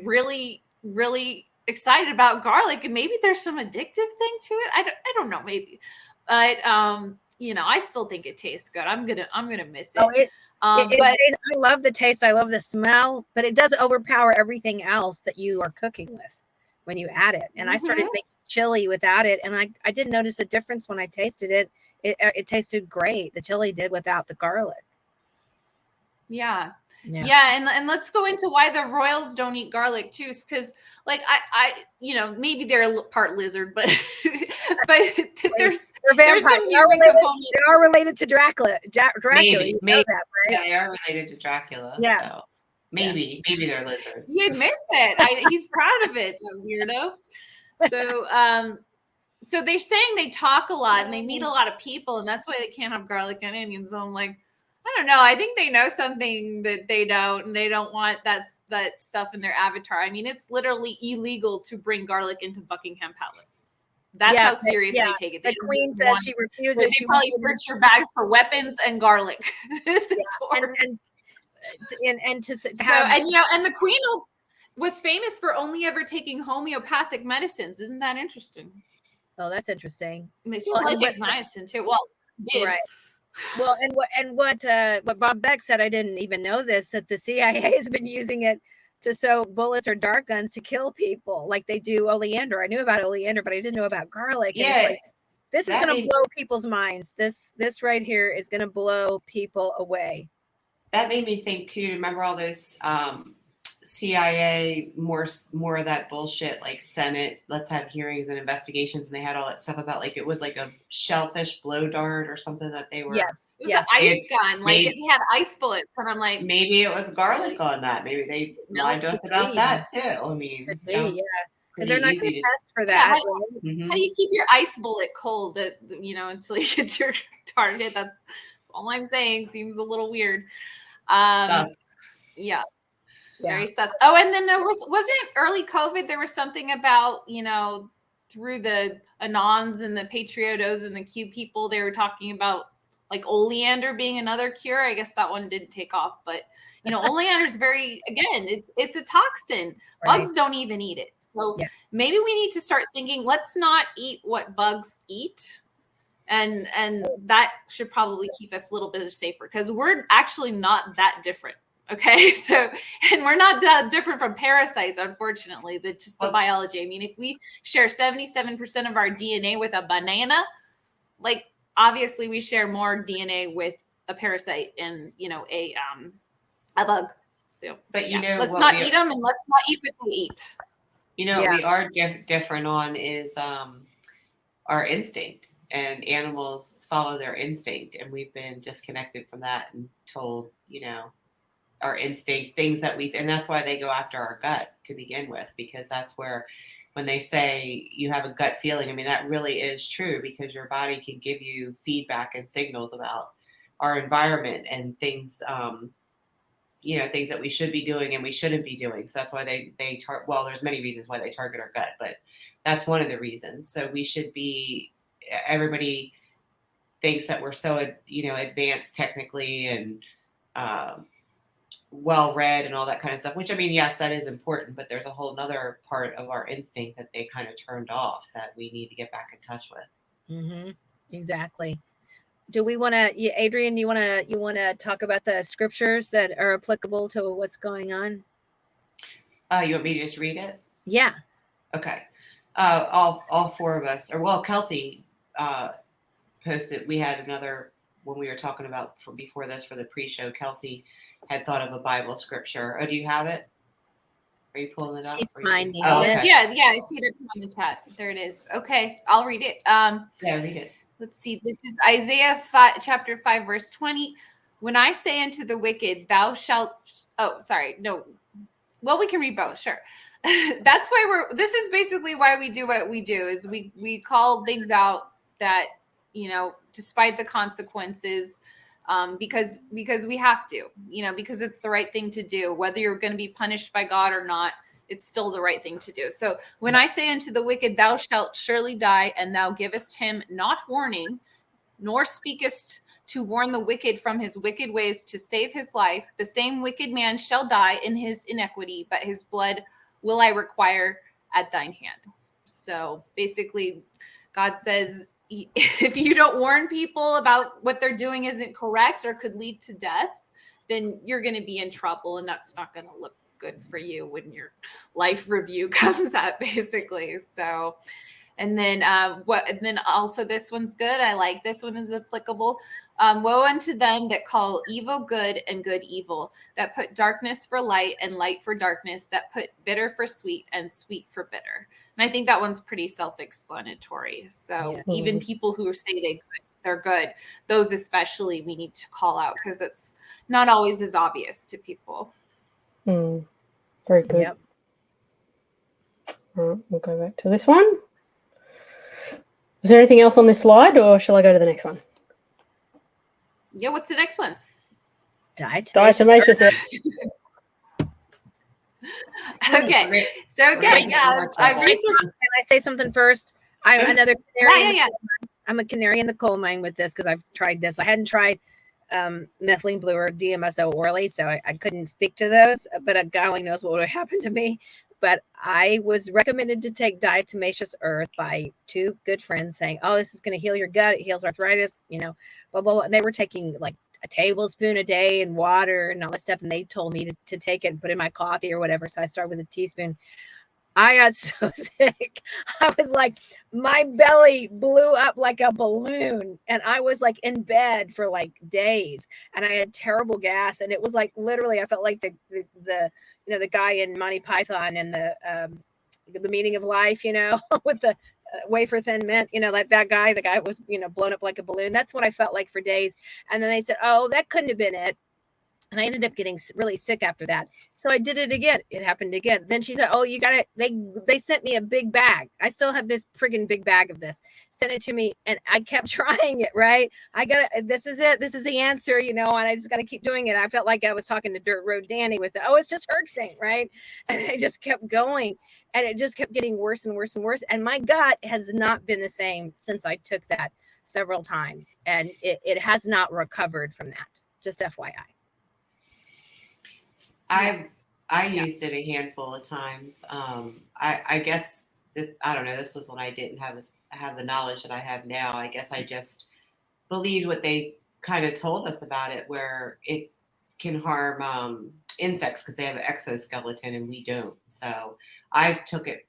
really, really excited about garlic, and maybe there's some addictive thing to it. I don't know, maybe, but I still think it tastes good. I'm gonna miss it. But I love the taste. I love the smell, but it does overpower everything else that you are cooking with. when you add it. And I started making chili without it, and I didn't notice a difference when I tasted it. It tasted great. The chili did without the garlic. Yeah. And let's go into why the royals don't eat garlic too, because like I maybe they're part lizard, but there's some human component. They are related to Dracula. Maybe, you know that, right? Yeah, they are related to Dracula. Yeah. So maybe they're lizards. He admits it. He's proud of it, the weirdo. So they're saying they talk a lot and they meet a lot of people, and that's why they can't have garlic and onions. So I'm like, I don't know. I think they know something that they don't, and they don't want that stuff in their avatar. I mean, it's literally illegal to bring garlic into Buckingham Palace. That's how serious they take it. The Queen says she refuses. They probably search your bags for weapons and garlic. And the Queen was famous for only ever taking homeopathic medicines. Isn't that interesting? Oh, that's interesting. She probably takes niacin too. Well, right. Well, what Bob Beck said, I didn't even know this, that the CIA has been using it to sew bullets or dart guns to kill people, like they do oleander. I knew about oleander, but I didn't know about garlic. Yeah, this is going to blow people's minds. This right here is going to blow people away. That made me think too. Remember all those CIA more of that bullshit, like Senate, let's have hearings and investigations, and they had all that stuff about like it was like a shellfish blow dart or something that they were. Yes, it was an ice gun, like it had ice bullets, and I'm like, maybe it was garlic on that. Maybe they lied to us about that too. I mean, because they're not going to test for that. Yeah, how do you keep your ice bullet cold? Until you get your target. That's all I'm saying. Seems a little weird. Sus. Yeah. Very sus. Oh, and then there wasn't early COVID. There was something about, through the Anons and the Patriotos and the Q people, they were talking about like oleander being another cure. I guess that one didn't take off, but oleander is it's a toxin. Right. Bugs don't even eat it. So maybe we need to start thinking, let's not eat what bugs eat. And that should probably keep us a little bit safer, because we're actually not that different. Okay, so, and we're not that different from parasites, unfortunately. That's just the biology. I mean, if we share 77% of our DNA with a banana, like obviously we share more DNA with a parasite and a bug. So, but let's not eat them, and let's not eat what they eat. What we are different on is our instinct, and animals follow their instinct, and we've been disconnected from that and told, our instinct, things that and that's why they go after our gut to begin with, because that's where, when they say you have a gut feeling, I mean, that really is true, because your body can give you feedback and signals about our environment and things, things that we should be doing and we shouldn't be doing. So that's why there's many reasons why they target our gut, but that's one of the reasons. So we should be, everybody thinks that we're so, advanced technically and, well-read and all that kind of stuff, which, I mean, yes, that is important, but there's a whole nother part of our instinct that they kind of turned off that we need to get back in touch with. Mm-hmm. Exactly. Do we want to, Adriann, you want to talk about the scriptures that are applicable to what's going on? You want me to just read it? Yeah. Okay. All four of us, Kelsey posted, we had another, when we were talking about before this for the pre-show, Kelsey had thought of a Bible scripture. Oh, do you have it? Are you pulling it up? She's finding it. Okay. Yeah, I see it on the chat. There it is. Okay, I'll read it. Read it. Let's see. This is Isaiah chapter 5, verse 20. When I say unto the wicked, thou shalt. Oh, sorry. No. Well, we can read both. Sure. That's why this is basically why we do what we do, is we call things out that, despite the consequences, because we have to, because it's the right thing to do, whether you're going to be punished by God or not, it's still the right thing to do. So when I say unto the wicked, thou shalt surely die, and thou givest him not warning, nor speakest to warn the wicked from his wicked ways to save his life, the same wicked man shall die in his iniquity, but his blood will I require at thine hand. So basically, God says, if you don't warn people about what they're doing isn't correct or could lead to death, then you're going to be in trouble, and that's not going to look good for you when your life review comes out, basically. So, and then also this one's good. I like this one is applicable. Woe unto them that call evil good and good evil, that put darkness for light and light for darkness, that put bitter for sweet and sweet for bitter. And I think that one's pretty self-explanatory. So even people who say they're good, those especially we need to call out because it's not always as obvious to people. Very good. Yep. All right, we'll go back to this one. Is there anything else on this slide, or shall I go to the next one? Yeah, what's the next one? Diatomaceous Earth. Okay, so again, I researched. Can I say something first? I'm another canary. Yeah. I'm a canary in the coal mine with this because I've tried this. I hadn't tried Methylene Blue or DMSO orally, so I couldn't speak to those. But a guy only knows what would happen to me. But I was recommended to take Diatomaceous Earth by two good friends saying, oh, this is going to heal your gut. It heals arthritis, blah, blah, blah. And they were taking like a tablespoon a day and water and all that stuff. And they told me to take it and put it in my coffee or whatever. So I started with a teaspoon. I got so sick. I was like, my belly blew up like a balloon. And I was like in bed for like days. And I had terrible gas. And it was like, literally, I felt like the guy in Monty Python and the meaning of life, with the wafer thin mint, like that guy, the guy was, blown up like a balloon. That's what I felt like for days. And then they said, oh, that couldn't have been it. And I ended up getting really sick after that. So I did it again. It happened again. Then she said, oh, you got it. They sent me a big bag. I still have this friggin' big bag of this. Sent it to me. And I kept trying it, right? This is it. This is the answer, and I just got to keep doing it. I felt like I was talking to Dirt Road Danny with it. Oh, it's just Herxing, right? And I just kept going. And it just kept getting worse and worse and worse. And my gut has not been the same since I took that several times. And it has not recovered from that. Just FYI. I used it a handful of times. I guess I don't know. This was when I didn't have the knowledge that I have now. I guess I just believed what they kind of told us about it, where it can harm insects because they have an exoskeleton and we don't. So I took it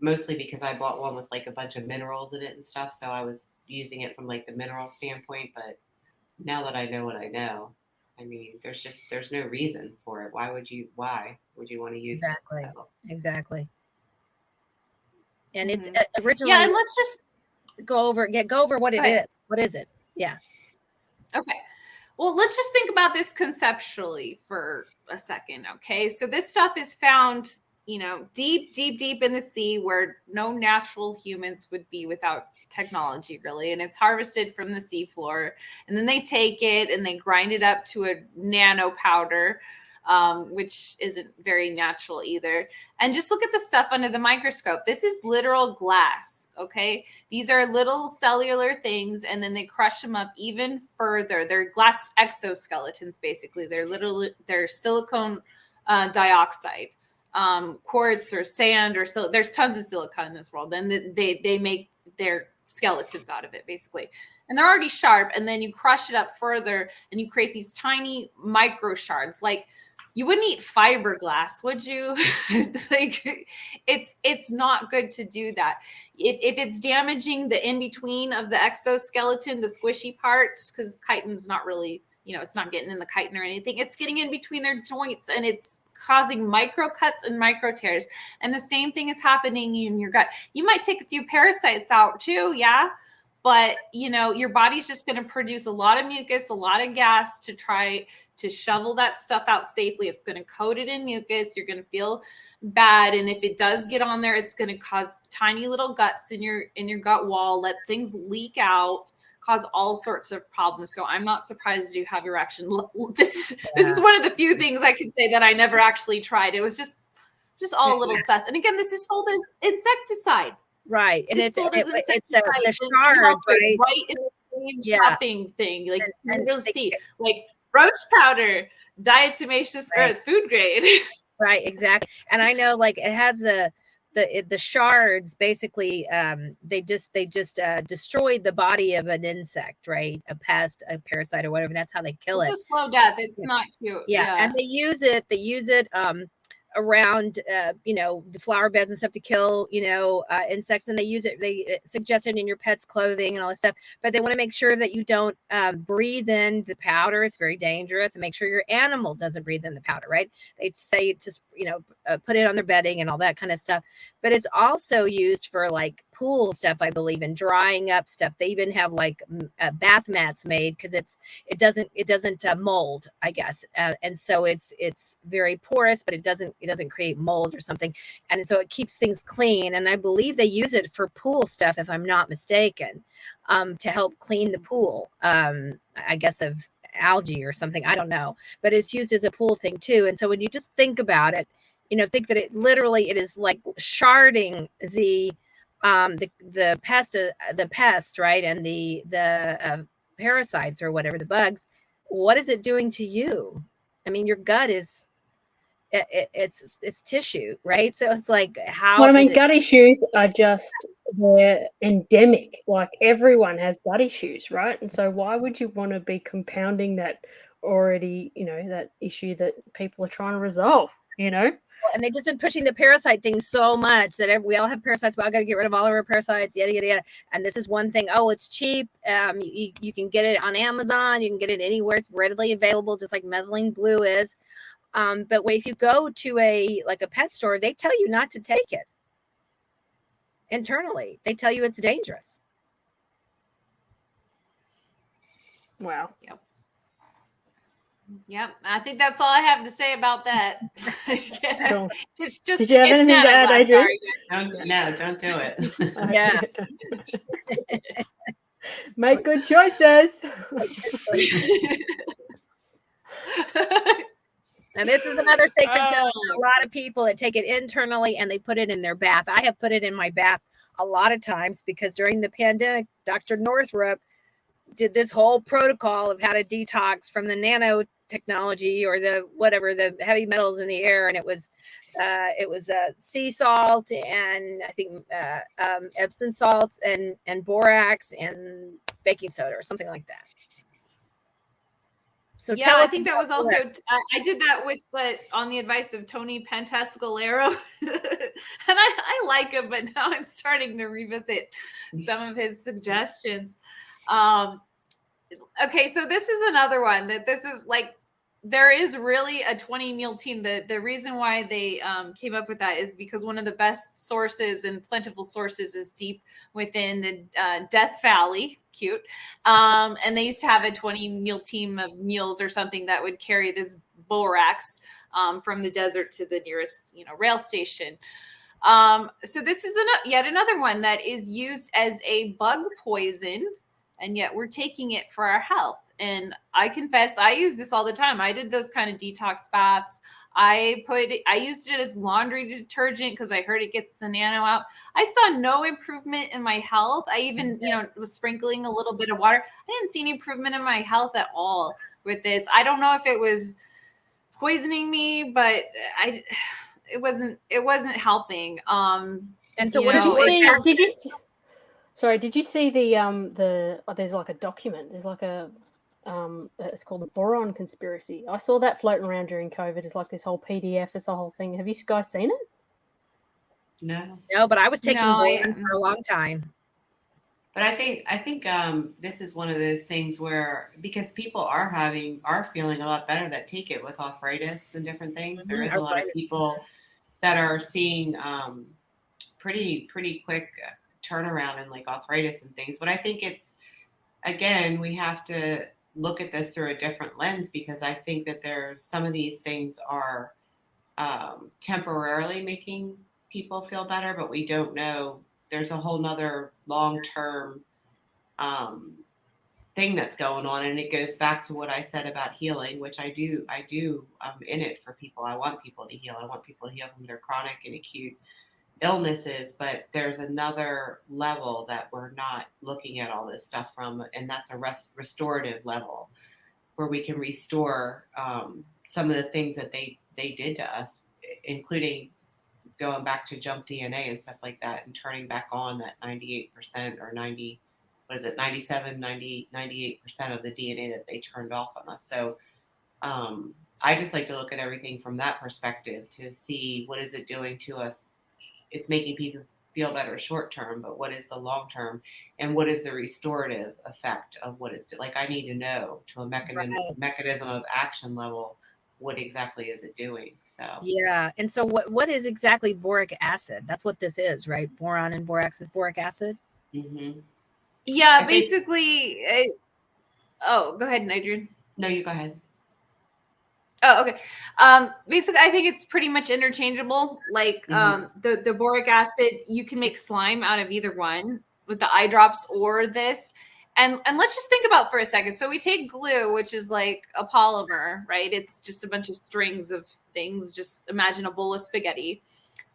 mostly because I bought one with like a bunch of minerals in it and stuff. So I was using it from like the mineral standpoint. But now that I know what I know, I mean, there's no reason for it. Why would you want to use it? So. Exactly. And it's originally. Yeah, and let's just go over what it is. What is it? Yeah. Okay. Well, let's just think about this conceptually for a second. Okay. So this stuff is found, deep, deep, deep in the sea where no natural humans would be without technology, really. And it's harvested from the seafloor. And then they take it and they grind it up to a nano powder, which isn't very natural either. And just look at the stuff under the microscope. This is literal glass. Okay. These are little cellular things. And then they crush them up even further. They're glass exoskeletons, basically. They're silicone dioxide. Quartz or sand or so. There's tons of silica in this world. Then they make their skeletons out of it, basically. And they're already sharp. And then you crush it up further and you create these tiny micro shards. Like, you wouldn't eat fiberglass, would you? Like, it's not good to do that. If it's damaging the in-between of the exoskeleton, the squishy parts, because chitin's not really, it's not getting in the chitin or anything. It's getting in between their joints and it's causing micro cuts and micro tears. And the same thing is happening in your gut. You might take a few parasites out too, yeah? But, your body's just going to produce a lot of mucus, a lot of gas to try to shovel that stuff out safely. It's going to coat it in mucus. You're going to feel bad. And if it does get on there, it's going to cause tiny little guts in your gut wall, let things leak out, cause all sorts of problems. So I'm not surprised you have erection. This is one of the few things I can say that I never actually tried. It was just all a little sus. And again, this is sold as insecticide. Right. And it's the shards, right in the shopping thing. Like, you really see, like, roach powder, diatomaceous earth, food grade. Right, exactly. And I know, like, it has the the shards basically they just destroyed the body of an insect, right? A pest, a parasite, or whatever. That's how they kill It's it. a slow death. It's not cute. Yeah, and they use it around the flower beds and stuff to kill insects, and they use it, they suggest it in your pet's clothing and all this stuff, but they want to make sure that you don't breathe in the powder. It's very dangerous, and make sure your animal doesn't breathe in the powder, right? They say just put it on their bedding and all that kind of stuff. But it's also used for like pool stuff, I believe, and drying up stuff. They even have like bath mats made because it doesn't mold, I guess, and so it's very porous, but it doesn't create mold or something, and so it keeps things clean. And I believe they use it for pool stuff, if I'm not mistaken, to help clean the pool, I guess of algae or something, I don't know, but it's used as a pool thing too. And so when you just think about it, think that it is like sharding the pest, right, and the parasites or whatever, the bugs. What is it doing to you? I mean, your gut is it's tissue, right? So it's like, how well, I mean, gut issues are they're endemic. Like, everyone has gut issues, right? And so why would you want to be compounding that already, that issue that people are trying to resolve, And they've just been pushing the parasite thing so much that we all have parasites. We all got to get rid of all of our parasites, yada, yada, yada. And this is one thing. Oh, it's cheap. You can get it on Amazon. You can get it anywhere. It's readily available, just like Methylene Blue is. But if you go to a pet store, they tell you not to take it. Internally, they tell you it's dangerous. Wow. Yep. I think that's all I have to say about that. Cool. It's just, Did you have anything to add, Adriann? No, don't do it. Yeah. Make good choices. And this is another sacred cow. A lot of people that take it internally and they put it in their bath. I have put it in my bath a lot of times because during the pandemic, Dr. Northrup did this whole protocol of how to detox from the nanotechnology or the heavy metals in the air. And it was sea salt and I think Epsom salts and borax and baking soda or something like that. So yeah, I think that was also, I did that with, on the advice of Tony Pentascolero. And I like him, but now I'm starting to revisit some of his suggestions. Okay, so this is another one that this is like, there is really a 20 meal team. The reason why they came up with that is because one of the best sources and plentiful sources is deep within the Death Valley. Cute. And they used to have a 20 meal team of meals or something that would carry this borax from the desert to the nearest rail station. So this is yet another one that is used as a bug poison, and yet we're taking it for our health. And I confess, I use this all the time. I did those kind of detox baths. I used it as laundry detergent because I heard it gets the nano out. I saw no improvement in my health. I even, was sprinkling a little bit of water. I didn't see any improvement in my health at all with this. I don't know if it was poisoning me, but it wasn't helping. And so what did you see? Sorry, did you see there's like a document. There's like it's called the Boron Conspiracy. I saw that floating around during COVID. It's like this whole PDF, this whole thing. Have you guys seen it? No, but I was taking boron for a long time. But I think this is one of those things where, because people are feeling a lot better that take it with arthritis and different things. There is a lot of people that are seeing pretty quick turnaround in like arthritis and things. But I think it's, again, we have to look at this through a different lens, because I think that some of these things are temporarily making people feel better, but we don't know. There's a whole nother long-term thing that's going on. And it goes back to what I said about healing, which I do in it for people. I want people to heal. I want people to heal from their chronic and acute illnesses, but there's another level that we're not looking at all this stuff from, and that's a restorative level where we can restore some of the things that they did to us, including going back to jump DNA and stuff like that and turning back on that 98% or 90, what is it, 97, 90, 98% of the DNA that they turned off on us. So I just like to look at everything from that perspective to see what is it doing to us. It's making people feel better short term, but what is the long term, and what is the restorative effect of what it's like? I need to know to a mechanism of action level, what exactly is it doing? So yeah. And so what is exactly boric acid? That's what this is, right? Boron and borax is boric acid. Mm-hmm. Yeah, basically. Oh, go ahead, Adrian. No, you go ahead. Oh, okay. Basically, I think it's pretty much interchangeable. Like the boric acid, you can make slime out of either one with the eye drops or this. And let's just think about for a second. So we take glue, which is like a polymer, right? It's just a bunch of strings of things. Just imagine a bowl of spaghetti,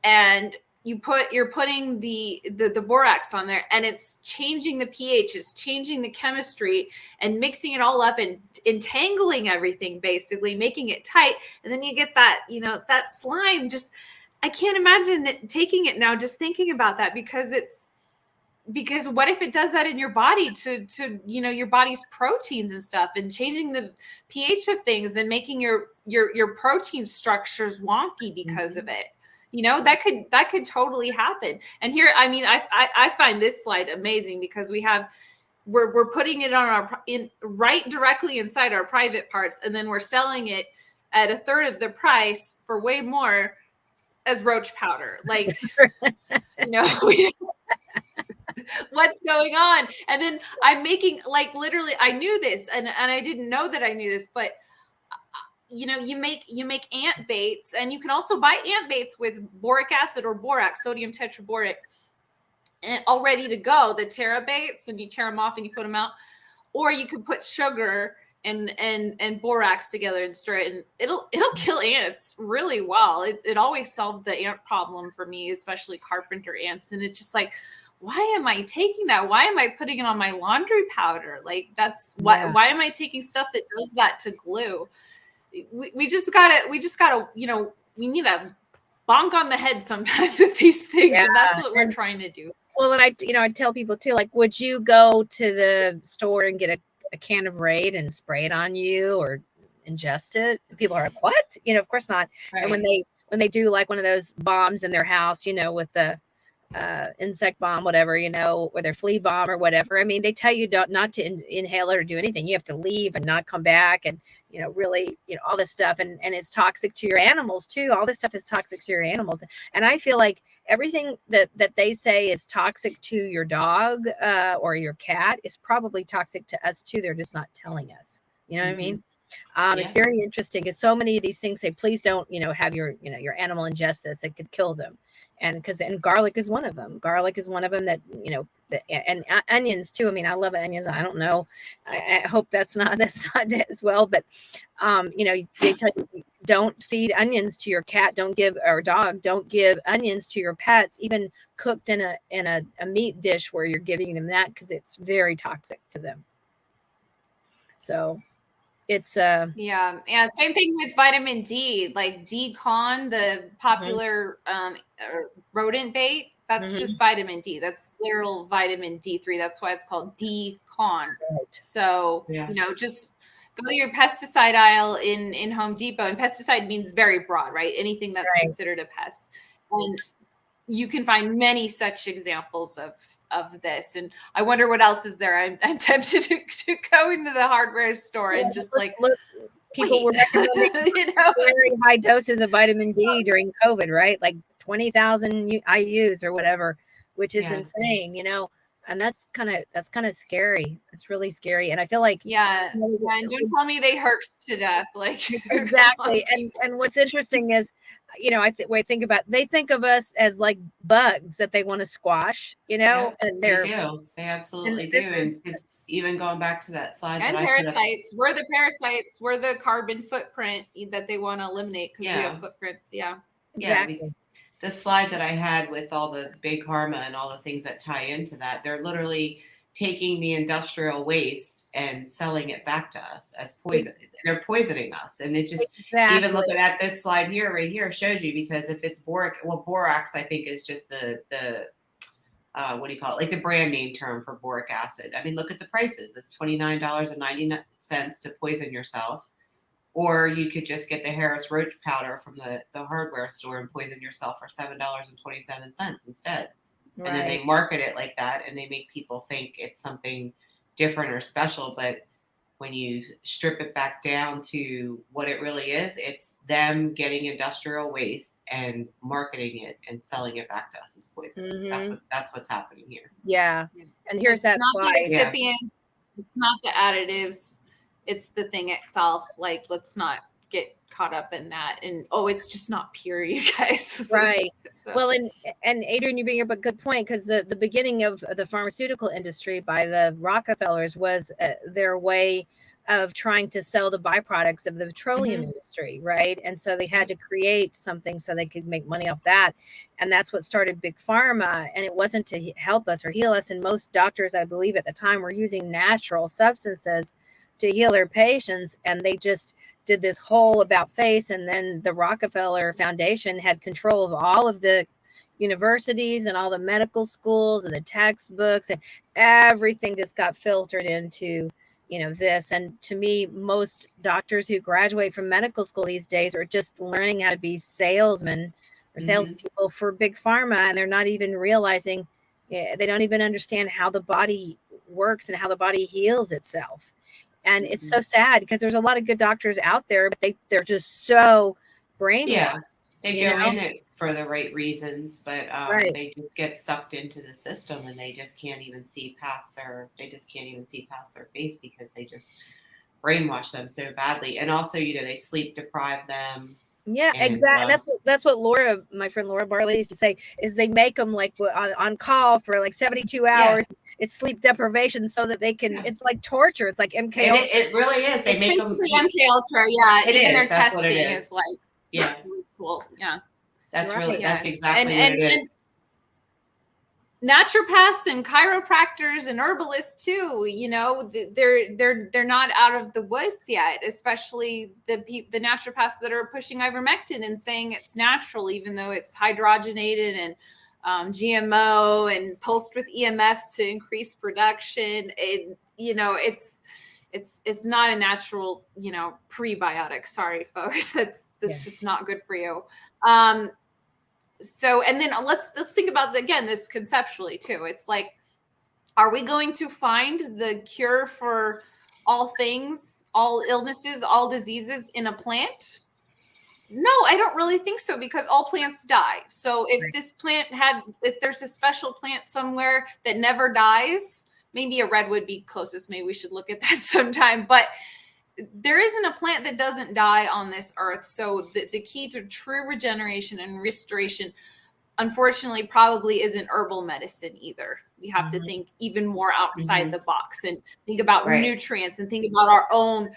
and you're putting the borax on there, and it's changing the pH, it's changing the chemistry and mixing it all up and entangling everything, basically making it tight. And then you get that, that slime. Just, I can't imagine taking it now, just thinking about that, because what if it does that in your body to your body's proteins and stuff, and changing the pH of things and making your protein structures wonky because of it. That could totally happen. And here, I mean, I find this slide amazing because we're putting it on right directly inside our private parts, and then we're selling it at a third of the price for way more as roach powder. Like, what's going on? And then I'm making, like, literally, I knew this, and I didn't know that I knew this, but you make ant baits, and you can also buy ant baits with boric acid or borax, sodium tetraboric, and all ready to go. The Terra baits, and you tear them off and you put them out, or you could put sugar and borax together and stir it, and it'll kill ants really well. It always solved the ant problem for me, especially carpenter ants. And it's just like, why am I taking that? Why am I putting it on my laundry powder? Like, that's why am I taking stuff that does that to glue? We just gotta, we need a bonk on the head sometimes with these things. And that's what we're trying to do. Well, and I tell people too, like, would you go to the store and get a can of Raid and spray it on you or ingest it? And people are like, what? Of course not. Right. And when they do like one of those bombs in their house, with the insect bomb, whatever, or their flea bomb or whatever. I mean, they tell you not to inhale it or do anything. You have to leave and not come back, and really, all this stuff, and it's toxic to your animals too. All this stuff is toxic to your animals, and I feel like everything that they say is toxic to your dog or your cat is probably toxic to us too. They're just not telling us. You know what I mean? It's very interesting because so many of these things say, please don't, have your animal ingest this. It could kill them. And garlic is one of them. Garlic is one of them that, and onions too. I mean, I love onions. I don't know. I hope that's not as well. But, they tell you, don't feed onions to your cat. Or dog. Don't give onions to your pets, even cooked in a meat dish where you're giving them that, because it's very toxic to them. So it's same thing with vitamin D, like D-Con, the popular rodent bait. That's just vitamin D. That's literal vitamin D3. That's why it's called D-Con. Right. So just go to your pesticide aisle in Home Depot, and pesticide means very broad, right? Anything that's considered a pest, and you can find many such examples of this. And I wonder what else is there. I'm tempted to go into the hardware store and just look. People were recommending very high doses of vitamin D during COVID, right? Like 20,000 IUs or whatever, which is insane, and that's kind of scary. It's really scary. And I feel like, and don't tell me they herxed to death. Like, exactly. And what's interesting is, I think about, they think of us as like bugs that they want to squash, and they absolutely do. And it's even going back to that slide. And parasites. We're the parasites. We're the carbon footprint that they want to eliminate because we have footprints. Yeah. Exactly. The slide that I had with all the big Harma and all the things that tie into that, they're literally taking the industrial waste and selling it back to us as poison. They're poisoning us. And it just, even looking at this slide here, right here, shows you, because if it's borax, I think is just the what do you call it? Like the brand name term for boric acid. I mean, look at the prices. It's $29.99 to poison yourself. Or you could just get the Harris Roach powder from the hardware store and poison yourself for $7.27 instead. Right. And then they market it like that, and they make people think it's something different or special. But when you strip it back down to what it really is, it's them getting industrial waste and marketing it and selling it back to us as poison. Mm-hmm. That's what's happening here. Yeah. And here's that not the excipient, it's not the additives, it's the thing itself. Like, let's not get caught up in that, and it's just not pure, you guys. Right. So. Well, and Adriann, you bring up a good point, because the beginning of the pharmaceutical industry by the Rockefellers was their way of trying to sell the byproducts of the petroleum industry, right? And so they had to create something so they could make money off that, and that's what started Big Pharma. And it wasn't to help us or heal us, and most doctors, I believe at the time, were using natural substances to heal their patients, and they just did this whole about face. And then the Rockefeller Foundation had control of all of the universities and all the medical schools and the textbooks, and everything just got filtered into, this. And to me, most doctors who graduate from medical school these days are just learning how to be salesmen or salespeople for Big Pharma, and they're not even realizing, they don't even understand how the body works and how the body heals itself. And it's so sad, because there's a lot of good doctors out there, but they're just so brainwashed. Yeah, they go in it for the right reasons, but they just get sucked into the system, and they just can't even see past their face, because they just brainwash them so badly. And also, they sleep deprive them. Yeah, exactly. That's what Laura, my friend Laura Barley, used to say, is they make them like on call for like 72 hours. Yeah. It's sleep deprivation so that they can. It's like torture. It's like MK Ultra. It really is. They make basically them MK Ultra. Yeah, it even is. their That's testing what it is like ritual. Yeah, that's right. That's exactly what it is. Naturopaths and chiropractors and herbalists too, they're not out of the woods yet, especially the naturopaths that are pushing ivermectin and saying it's natural, even though it's hydrogenated and GMO and pulsed with EMFs to increase production. It's not a natural, prebiotic. Sorry, folks, that's just not good for you. So, and then let's think about this conceptually too. It's like, are we going to find the cure for all things, all illnesses, all diseases in a plant? No, I don't really think so, because all plants die. So if this plant if there's a special plant somewhere that never dies, maybe a redwood be closest. Maybe we should look at that sometime. But there isn't a plant that doesn't die on this earth. So the key to true regeneration and restoration, unfortunately, probably isn't herbal medicine either. We have to think even more outside the box and think about nutrients and think about our own,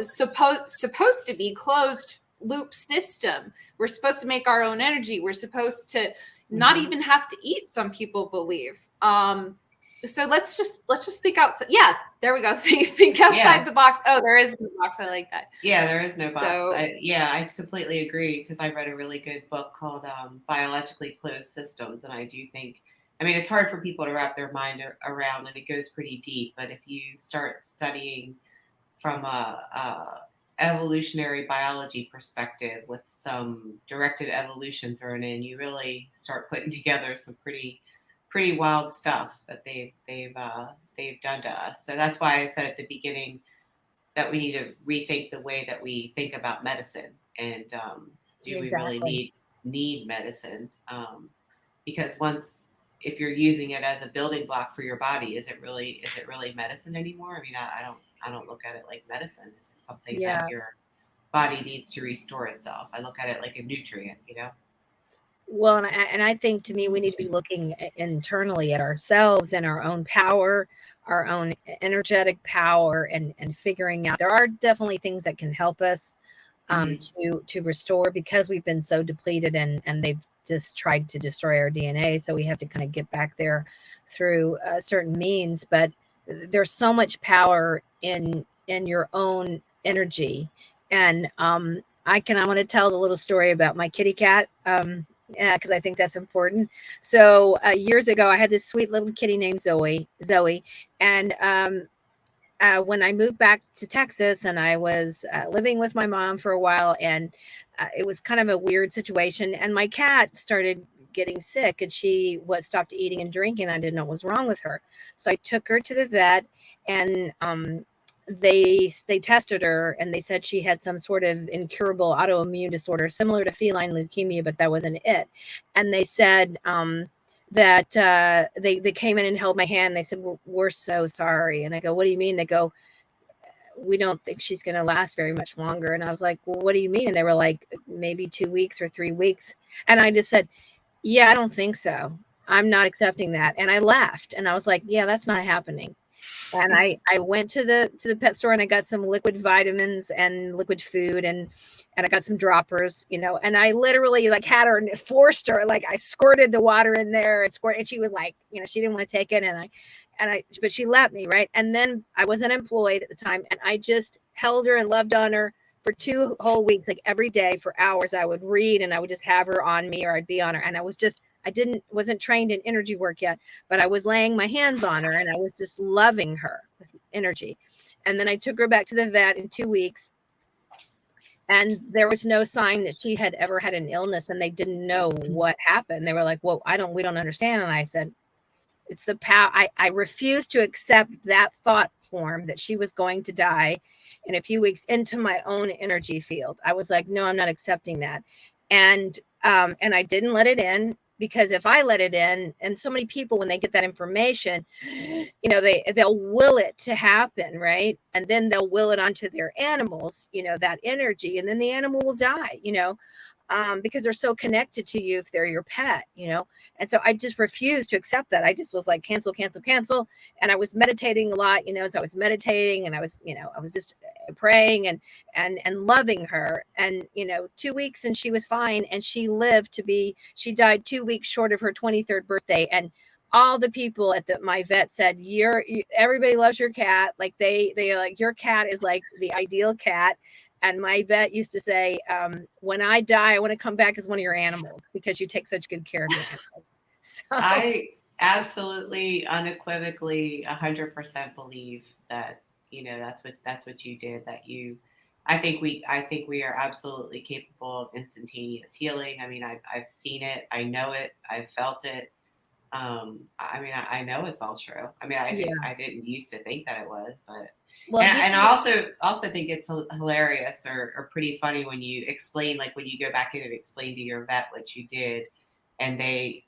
supposed to be closed loop system. We're supposed to make our own energy. We're supposed to not even have to eat, some people believe. So let's just think outside. Yeah, there we go. Think outside the box. Oh, there is no box. I like that. Yeah, there is no box. So, I completely agree, because I read a really good book called Biologically Closed Systems. And I do think, it's hard for people to wrap their mind around, and it goes pretty deep. But if you start studying from a evolutionary biology perspective with some directed evolution thrown in, you really start putting together some pretty wild stuff that they've done to us. So that's why I said at the beginning that we need to rethink the way that we think about medicine, and do we really need medicine? Because if you're using it as a building block for your body, is it really medicine anymore? I don't look at it like medicine. It's something that your body needs to restore itself. I look at it like a nutrient, Well, and I think, to me, we need to be looking internally at ourselves and our own power, our own energetic power, and figuring out there are definitely things that can help us to restore, because we've been so depleted, and they've just tried to destroy our DNA. So we have to kind of get back there through certain means. But there's so much power in your own energy. And I want to tell the little story about my kitty cat. Because I think that's important. So years ago, I had this sweet little kitty named Zoe, and when I moved back to Texas, and I was living with my mom for a while, and it was kind of a weird situation, and my cat started getting sick, and she stopped eating and drinking. I didn't know what was wrong with her, so I took her to the vet, and they tested her, and they said she had some sort of incurable autoimmune disorder similar to feline leukemia, but that wasn't it. And they said that they came in and held my hand. They said, we're so sorry. And I go, what do you mean? They go, we don't think she's going to last very much longer. And I was like, well, what do you mean? And they were like, maybe 2 weeks or 3 weeks. And I just said, yeah, I don't think so. I'm not accepting that. And I laughed, and I was like, yeah, that's not happening. And I went to the pet store, and I got some liquid vitamins and liquid food, and I got some droppers, and I literally like had her, forced her, like I squirted the water in there and she was like, she didn't want to take it. But she let me, right? And then I wasn't employed at the time, and I just held her and loved on her for 2 whole weeks, like every day for hours. I would read, and I would just have her on me, or I'd be on her. And wasn't trained in energy work yet, but I was laying my hands on her, and I was just loving her with energy. And then I took her back to the vet in 2 weeks, and there was no sign that she had ever had an illness, and they didn't know what happened. They were like, well, we don't understand. And I said, it's the power. I refused to accept that thought form that she was going to die in a few weeks into my own energy field. I was like, no, I'm not accepting that. And I didn't let it in, because if I let it in, and so many people, when they get that information, they'll will it to happen, right? And then they'll will it onto their animals, that energy, and then the animal will die, because they're so connected to you if they're your pet, And so I just refused to accept that. I just was like, cancel. And I was meditating a lot, so I was meditating, and I was just praying and loving her. And, 2 weeks, and she was fine. And she died 2 weeks short of her 23rd birthday. And all the people at my vet said, everybody loves your cat. Like they're like, your cat is like the ideal cat. And my vet used to say, when I die, I want to come back as one of your animals, because you take such good care of me. So. I absolutely, unequivocally, 100% believe that, that's what you did, I think we are absolutely capable of instantaneous healing. I mean, I've seen it. I know it. I've felt it. I know it's all true. I mean, I didn't used to think that it was, but. Well, and I also think it's hilarious or pretty funny when you explain, like when you go back in and explain to your vet what you did, and they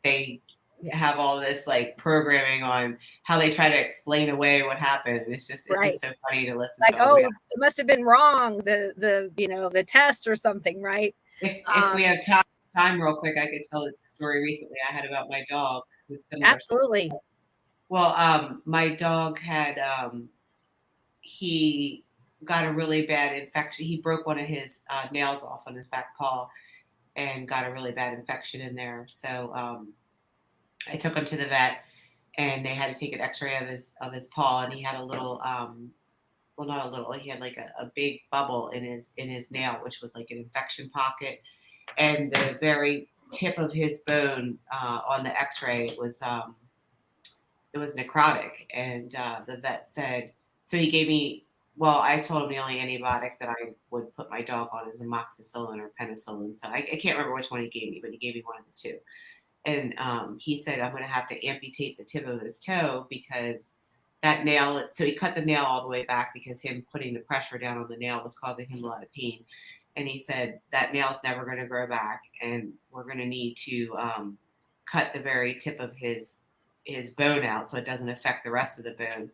have all this like programming on how they try to explain away what happened. And it's just so funny to listen to. Like, it must have been wrong, the test or something, right? If we have time real quick, I could tell a story recently I had about my dog. Absolutely. Well, my dog had he got a really bad infection. He broke one of his nails off on his back paw and got a really bad infection in there. So I took him to the vet, and they had to take an x-ray of his paw, and he had a little, well, not a little, he had like a big bubble in his nail, which was like an infection pocket. And the very tip of his bone on the x-ray was necrotic. And the vet said, so he gave me, well, I told him the only antibiotic that I would put my dog on is amoxicillin or penicillin. So I can't remember which one he gave me, but he gave me one of the two. And he said, I'm going to have to amputate the tip of his toe because that nail, so he cut the nail all the way back because him putting the pressure down on the nail was causing him a lot of pain. And he said, that nail's never going to grow back, and we're going to need to cut the very tip of his bone out so it doesn't affect the rest of the bone.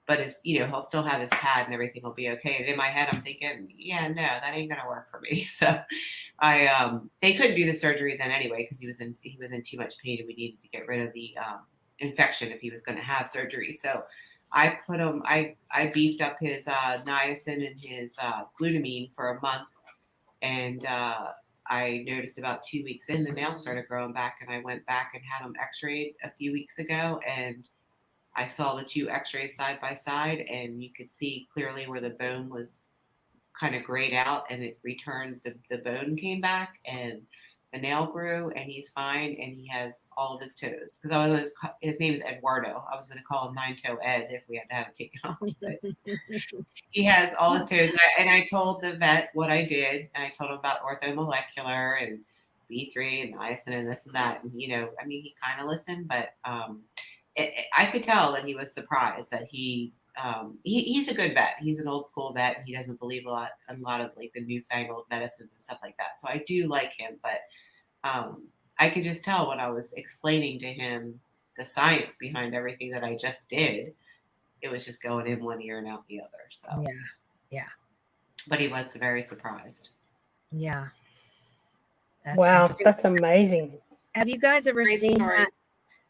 But he'll still have his pad and everything will be okay. And in my head, I'm thinking, yeah, no, that ain't gonna work for me. So they couldn't do the surgery then anyway because he was in too much pain, and we needed to get rid of the infection if he was going to have surgery. So I put him. I beefed up his niacin and his glutamine for a month, and I noticed about 2 weeks in, the nails started growing back, and I went back and had them x-rayed a few weeks ago, and I saw the 2 x-rays side by side, and you could see clearly where the bone was kind of grayed out, and it returned, the bone came back, and the nail grew, and he's fine, and he has all of his toes. Because his name is Eduardo. I was going to call him 9-toe Ed if we had to have it taken off, but he has all his toes. And I told the vet what I did, and I told him about orthomolecular and B3 and niacin and this and that. And, you know, I mean, he kind of listened, but I could tell that he was surprised that he's a good vet. He's an old school vet, and he doesn't believe a lot of like the newfangled medicines and stuff like that. So I do like him, but I could just tell when I was explaining to him the science behind everything that I just did, it was just going in one ear and out the other. So yeah. But he was very surprised. Yeah. Wow, that's amazing. Have you guys ever seen that?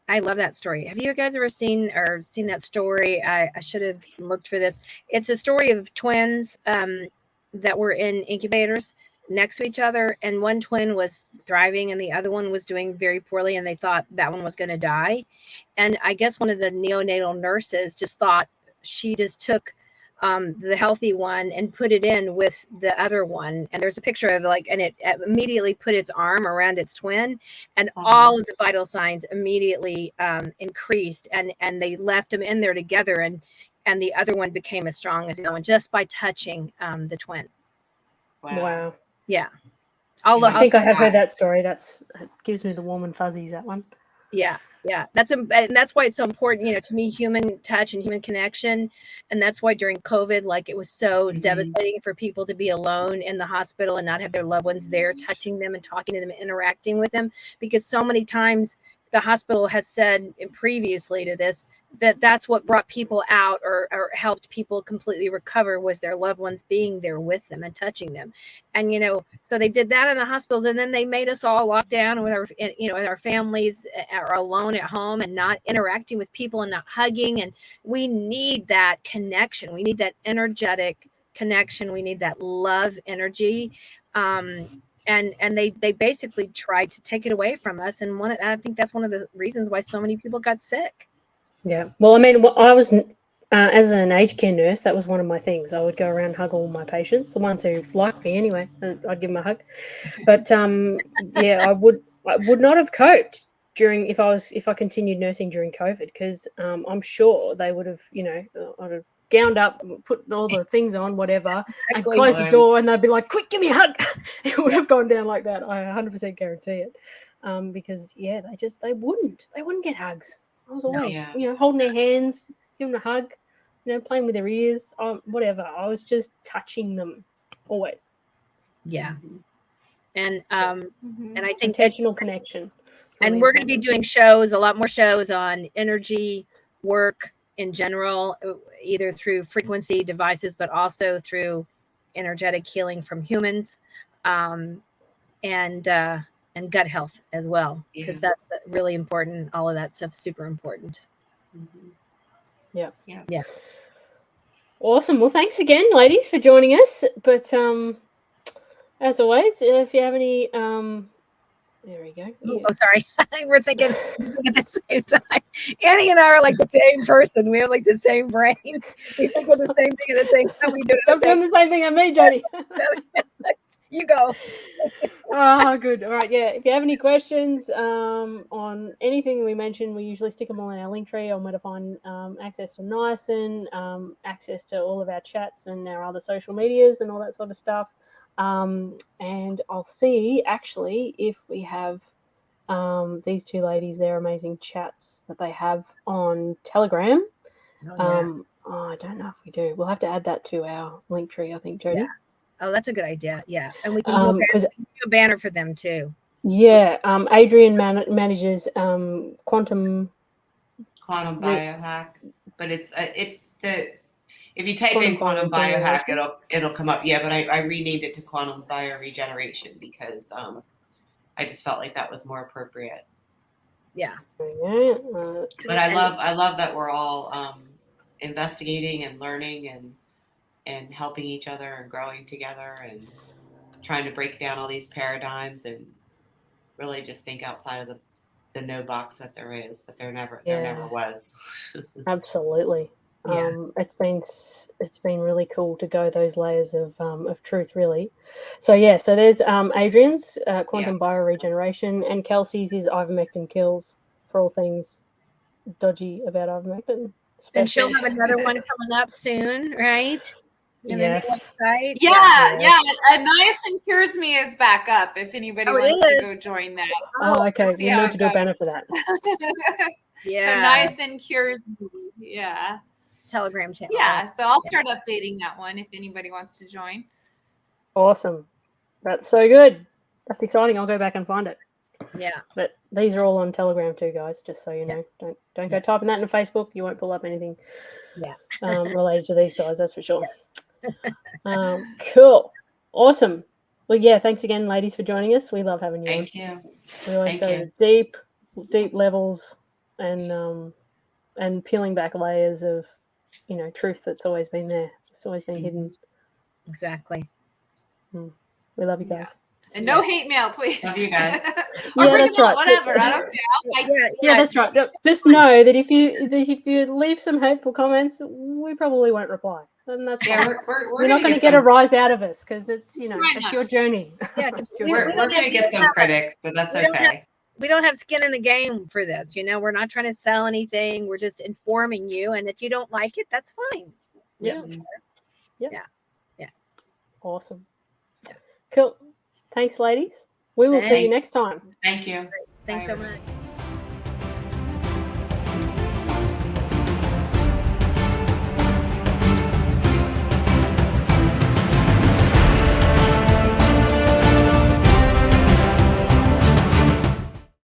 I love that story. Have you guys ever seen that story? I should have looked for this. It's a story of twins that were in incubators next to each other, and one twin was thriving and the other one was doing very poorly, and they thought that one was going to die. And I guess one of the neonatal nurses just thought she just took the healthy one and put it in with the other one, and there's a picture of and it immediately put its arm around its twin, and all of the vital signs immediately increased, and they left them in there together, and the other one became as strong as the other one just by touching the twin. Wow. Yeah. I think I have heard that story. It gives me the warm and fuzzies, that one. Yeah. That's why it's so important, to me, human touch and human connection. And that's why during COVID, it was so devastating for people to be alone in the hospital and not have their loved ones there touching them and talking to them and interacting with them, because so many times the hospital has said previously to this that's what brought people out or helped people completely recover, was their loved ones being there with them and touching them. And so they did that in the hospitals, and then they made us all lock down with our families, are alone at home and not interacting with people and not hugging. And we need that connection. We need that energetic connection. We need that love energy. And they basically tried to take it away from us. And I think that's one of the reasons why so many people got sick. Yeah. Well, I mean, I was, as an aged care nurse, that was one of my things. I would go around and hug all my patients, the ones who liked me anyway. I'd give them a hug. But yeah, I would not have coped if I continued nursing during COVID, because I'm sure they would have, I'd have gowned up, put all the things on, whatever, and close the door, and they'd be like, "Quick, give me a hug." It would have gone down like that. I 100% guarantee it. Because they wouldn't get hugs. I was always, holding their hands, giving them a hug, playing with their ears, whatever. I was just touching them always. Yeah. And I think intentional connection. Really, and we're going to be doing a lot more shows on energy work in general, either through frequency devices, but also through energetic healing from humans, and gut health as well, because that's really important. All of that stuff's super important. Yeah. Awesome. Well, thanks again, ladies, for joining us. But as always, if you have any, there we go. Oh, sorry. We're thinking at the same time. Annie and I are like the same person. We have like the same brain. We think of the same thing at the same time. We do Stop doing the same thing at me, Jodi. You go. Oh, good. All right. Yeah. If you have any questions on anything we mentioned, we usually stick them all in our link tree on where to find access to niacin, access to all of our chats and our other social medias and all that sort of stuff. And I'll see actually if we have these two ladies, their amazing chats that they have on Telegram. I don't know if we do. We'll have to add that to our link tree, I think, Jodi. Yeah. Oh, that's a good idea. Yeah. And we can do a banner for them too. Yeah. Adriann manages quantum biohack, but it's if you type in quantum biohack, it'll come up. Yeah, but I renamed it to quantum bioregeneration because I just felt like that was more appropriate. Yeah. But I love that we're all investigating and learning and helping each other and growing together and trying to break down all these paradigms and really just think outside of the no box that there is, that there never was. Absolutely. Yeah. It's been really cool to go those layers of truth, really. So yeah, so there's Adriann's quantum bioregeneration, and Kelsey's is ivermectin kills, for all things dodgy about ivermectin. And she'll have another one coming up soon, right? And Yes. Right? Yeah. A Niacin Cures Me is back up if anybody wants to go join that. Oh, okay. See We how need it to do a goes. banner for that. Yeah. So Niacin Cures Me. Yeah. Telegram channel. Yeah. So I'll start updating that one if anybody wants to join. Awesome. That's so good. That's exciting. I'll go back and find it. Yeah. But these are all on Telegram too, guys, just so you know. Don't go typing that into Facebook. You won't pull up anything related to these guys, that's for sure. Cool. Awesome. Well, yeah, thanks again, ladies, for joining us. We love having you on. Thank you. We always go to deep levels and peeling back layers of, truth that's always been there. It's always been hidden. Exactly. We love you guys. And no hate mail, please. Love you guys. Or bring that's them on, right. whatever. I don't care. Yeah, that's right. Just know that if you leave some hateful comments, we probably won't reply. And that's fine. We're not going to get a rise out of us because it's it's your journey. Yeah, we're going to get some critics, but that's okay. We don't have skin in the game for this. We're not trying to sell anything. We're just informing you, and if you don't like it, that's fine. Yeah. Yeah. Awesome. Cool. Thanks, ladies. We will see you next time. Thank you. Thanks so much.